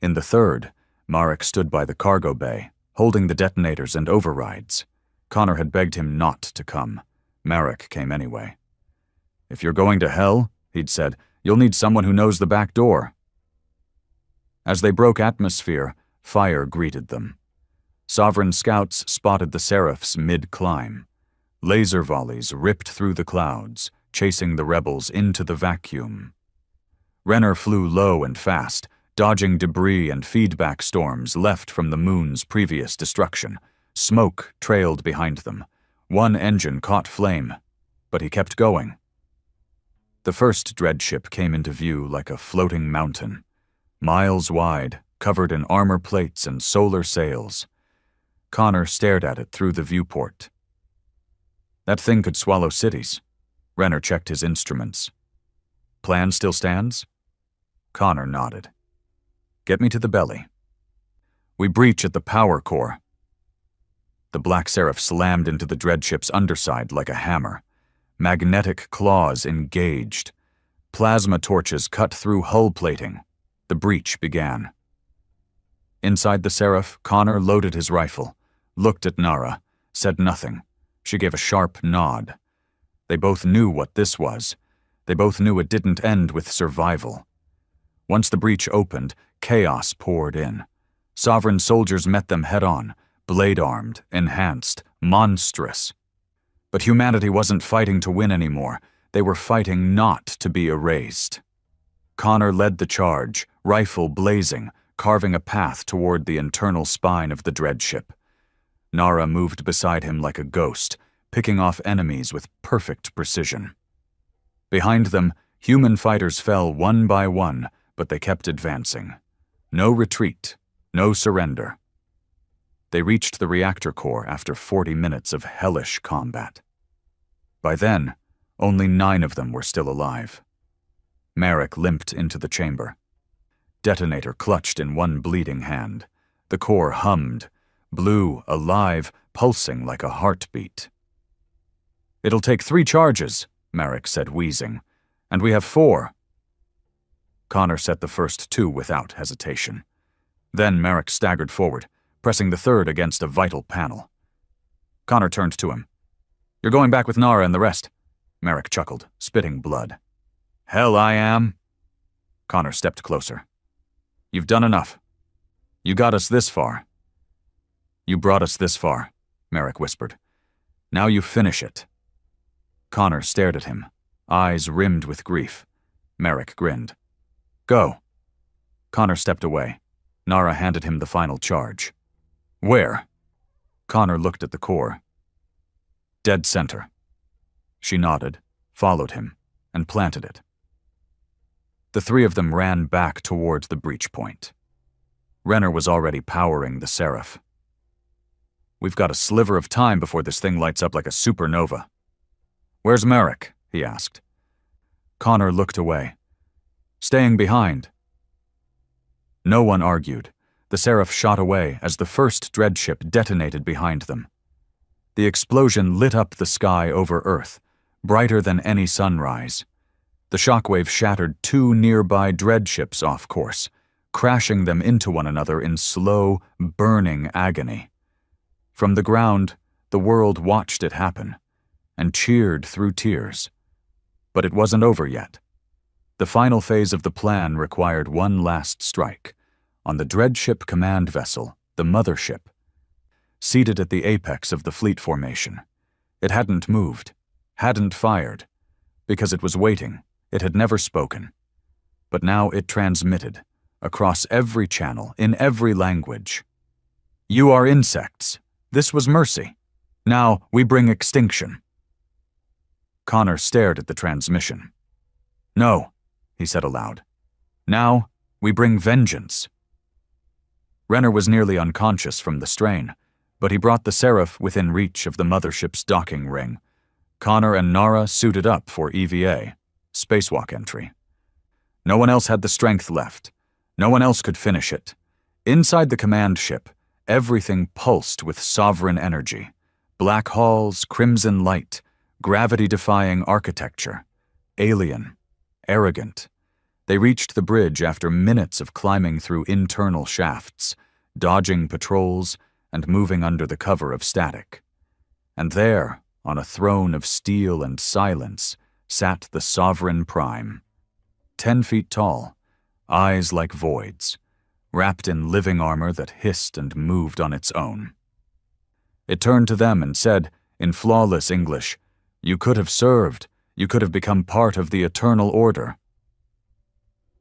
In the third, Marek stood by the cargo bay, holding the detonators and overrides. Connor had begged him not to come. Marek came anyway. "If you're going to hell," he'd said, "you'll need someone who knows the back door." As they broke atmosphere, fire greeted them. Sovereign scouts spotted the Seraphs mid-climb. Laser volleys ripped through the clouds, chasing the rebels into the vacuum. Renner flew low and fast, dodging debris and feedback storms left from the moon's previous destruction. Smoke trailed behind them. One engine caught flame, but he kept going. The first dreadship came into view like a floating mountain, miles wide, covered in armor plates and solar sails. Connor stared at it through the viewport. "That thing could swallow cities." Renner checked his instruments. "Plan still stands?" Connor nodded. "Get me to the belly." "We breach at the power core." The Black Seraph slammed into the dreadship's underside like a hammer. Magnetic claws engaged. Plasma torches cut through hull plating. The breach began. Inside the Seraph, Connor loaded his rifle, looked at Nara, said nothing. She gave a sharp nod. They both knew what this was. They both knew it didn't end with survival. Once the breach opened, chaos poured in. Sovereign soldiers met them head-on, blade-armed, enhanced, monstrous. But humanity wasn't fighting to win anymore. They were fighting not to be erased. Connor led the charge, rifle blazing, carving a path toward the internal spine of the dreadship. Nara moved beside him like a ghost, picking off enemies with perfect precision. Behind them, human fighters fell one by one, but they kept advancing. No retreat, no surrender. They reached the reactor core after 40 minutes of hellish combat. By then, only 9 of them were still alive. Marek limped into the chamber. Detonator clutched in one bleeding hand. The core hummed, blue, alive, pulsing like a heartbeat. "It'll take 3 charges," Marek said, wheezing. "And we have 4. Connor set the first 2 without hesitation. Then Merrick staggered forward, pressing the third against a vital panel. Connor turned to him. "You're going back with Nara and the rest." Merrick chuckled, spitting blood. "Hell I am." Connor stepped closer. "You've done enough. You got us this far." "You brought us this far," Merrick whispered. "Now you finish it." Connor stared at him, eyes rimmed with grief. Merrick grinned. "Go." Connor stepped away. Nara handed him the final charge. "Where?" Connor looked at the core. "Dead center." She nodded, followed him, and planted it. The three of them ran back towards the breach point. Renner was already powering the Seraph. "We've got a sliver of time before this thing lights up like a supernova." "Where's Merrick?" he asked. Connor looked away. "Staying behind." No one argued. The Seraph shot away as the first dreadship detonated behind them. The explosion lit up the sky over Earth, brighter than any sunrise. The shockwave shattered two nearby dreadships off course, crashing them into one another in slow, burning agony. From the ground, the world watched it happen, and cheered through tears. But it wasn't over yet. The final phase of the plan required one last strike, on the dreadship command vessel, the mothership. Seated at the apex of the fleet formation, it hadn't moved, hadn't fired, because it was waiting. It had never spoken. But now it transmitted, across every channel, in every language. "You are insects. This was mercy. Now we bring extinction." Connor stared at the transmission. "No," he said aloud. "Now we bring vengeance." Renner was nearly unconscious from the strain, but he brought the Seraph within reach of the mothership's docking ring. Connor and Nara suited up for EVA, spacewalk entry. No one else had the strength left. No one else could finish it. Inside the command ship, everything pulsed with sovereign energy. Black halls, crimson light, gravity-defying architecture. Alien. Arrogant. They reached the bridge after minutes of climbing through internal shafts, dodging patrols, and moving under the cover of static. And there, on a throne of steel and silence, sat the Sovereign Prime. 10 feet tall, eyes like voids, wrapped in living armor that hissed and moved on its own. It turned to them and said, in flawless English, "You could have served. You could have become part of the Eternal Order."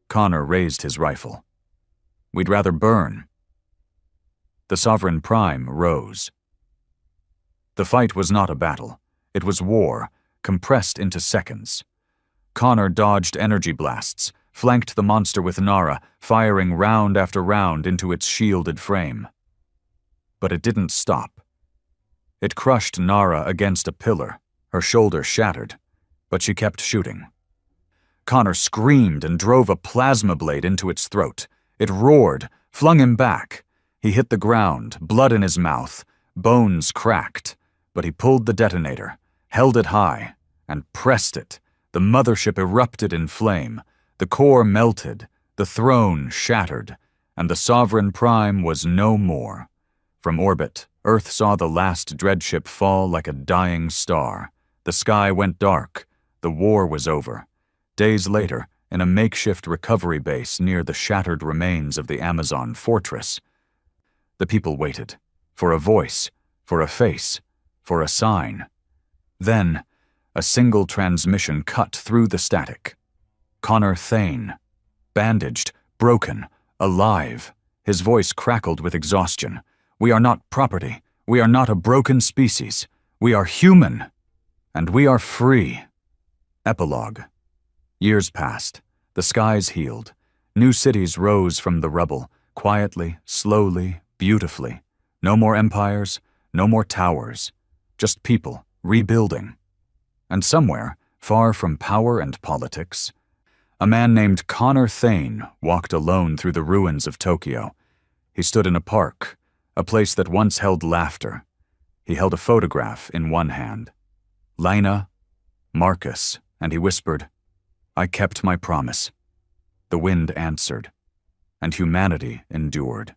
Connor raised his rifle. "We'd rather burn." The Sovereign Prime rose. The fight was not a battle. It was war, compressed into seconds. Connor dodged energy blasts, flanked the monster with Nara, firing round after round into its shielded frame. But it didn't stop. It crushed Nara against a pillar, her shoulder shattered, but she kept shooting. Connor screamed and drove a plasma blade into its throat. It roared, flung him back. He hit the ground, blood in his mouth, bones cracked, but he pulled the detonator, held it high, and pressed it. The mothership erupted in flame. The core melted, the throne shattered, and the Sovereign Prime was no more. From orbit, Earth saw the last dreadship fall like a dying star. The sky went dark. The war was over. Days later, in a makeshift recovery base near the shattered remains of the Amazon fortress, the people waited, for a voice, for a face, for a sign. Then, a single transmission cut through the static. Connor Thane, bandaged, broken, alive. His voice crackled with exhaustion. "We are not property. We are not a broken species. We are human. And we are free." Epilogue. Years passed. The skies healed. New cities rose from the rubble, quietly, slowly, beautifully. No more empires, no more towers. Just people, rebuilding. And somewhere, far from power and politics, a man named Connor Thane walked alone through the ruins of Tokyo. He stood in a park, a place that once held laughter. He held a photograph in one hand. Lina, Marcus, and he whispered, "I kept my promise." The wind answered, and humanity endured.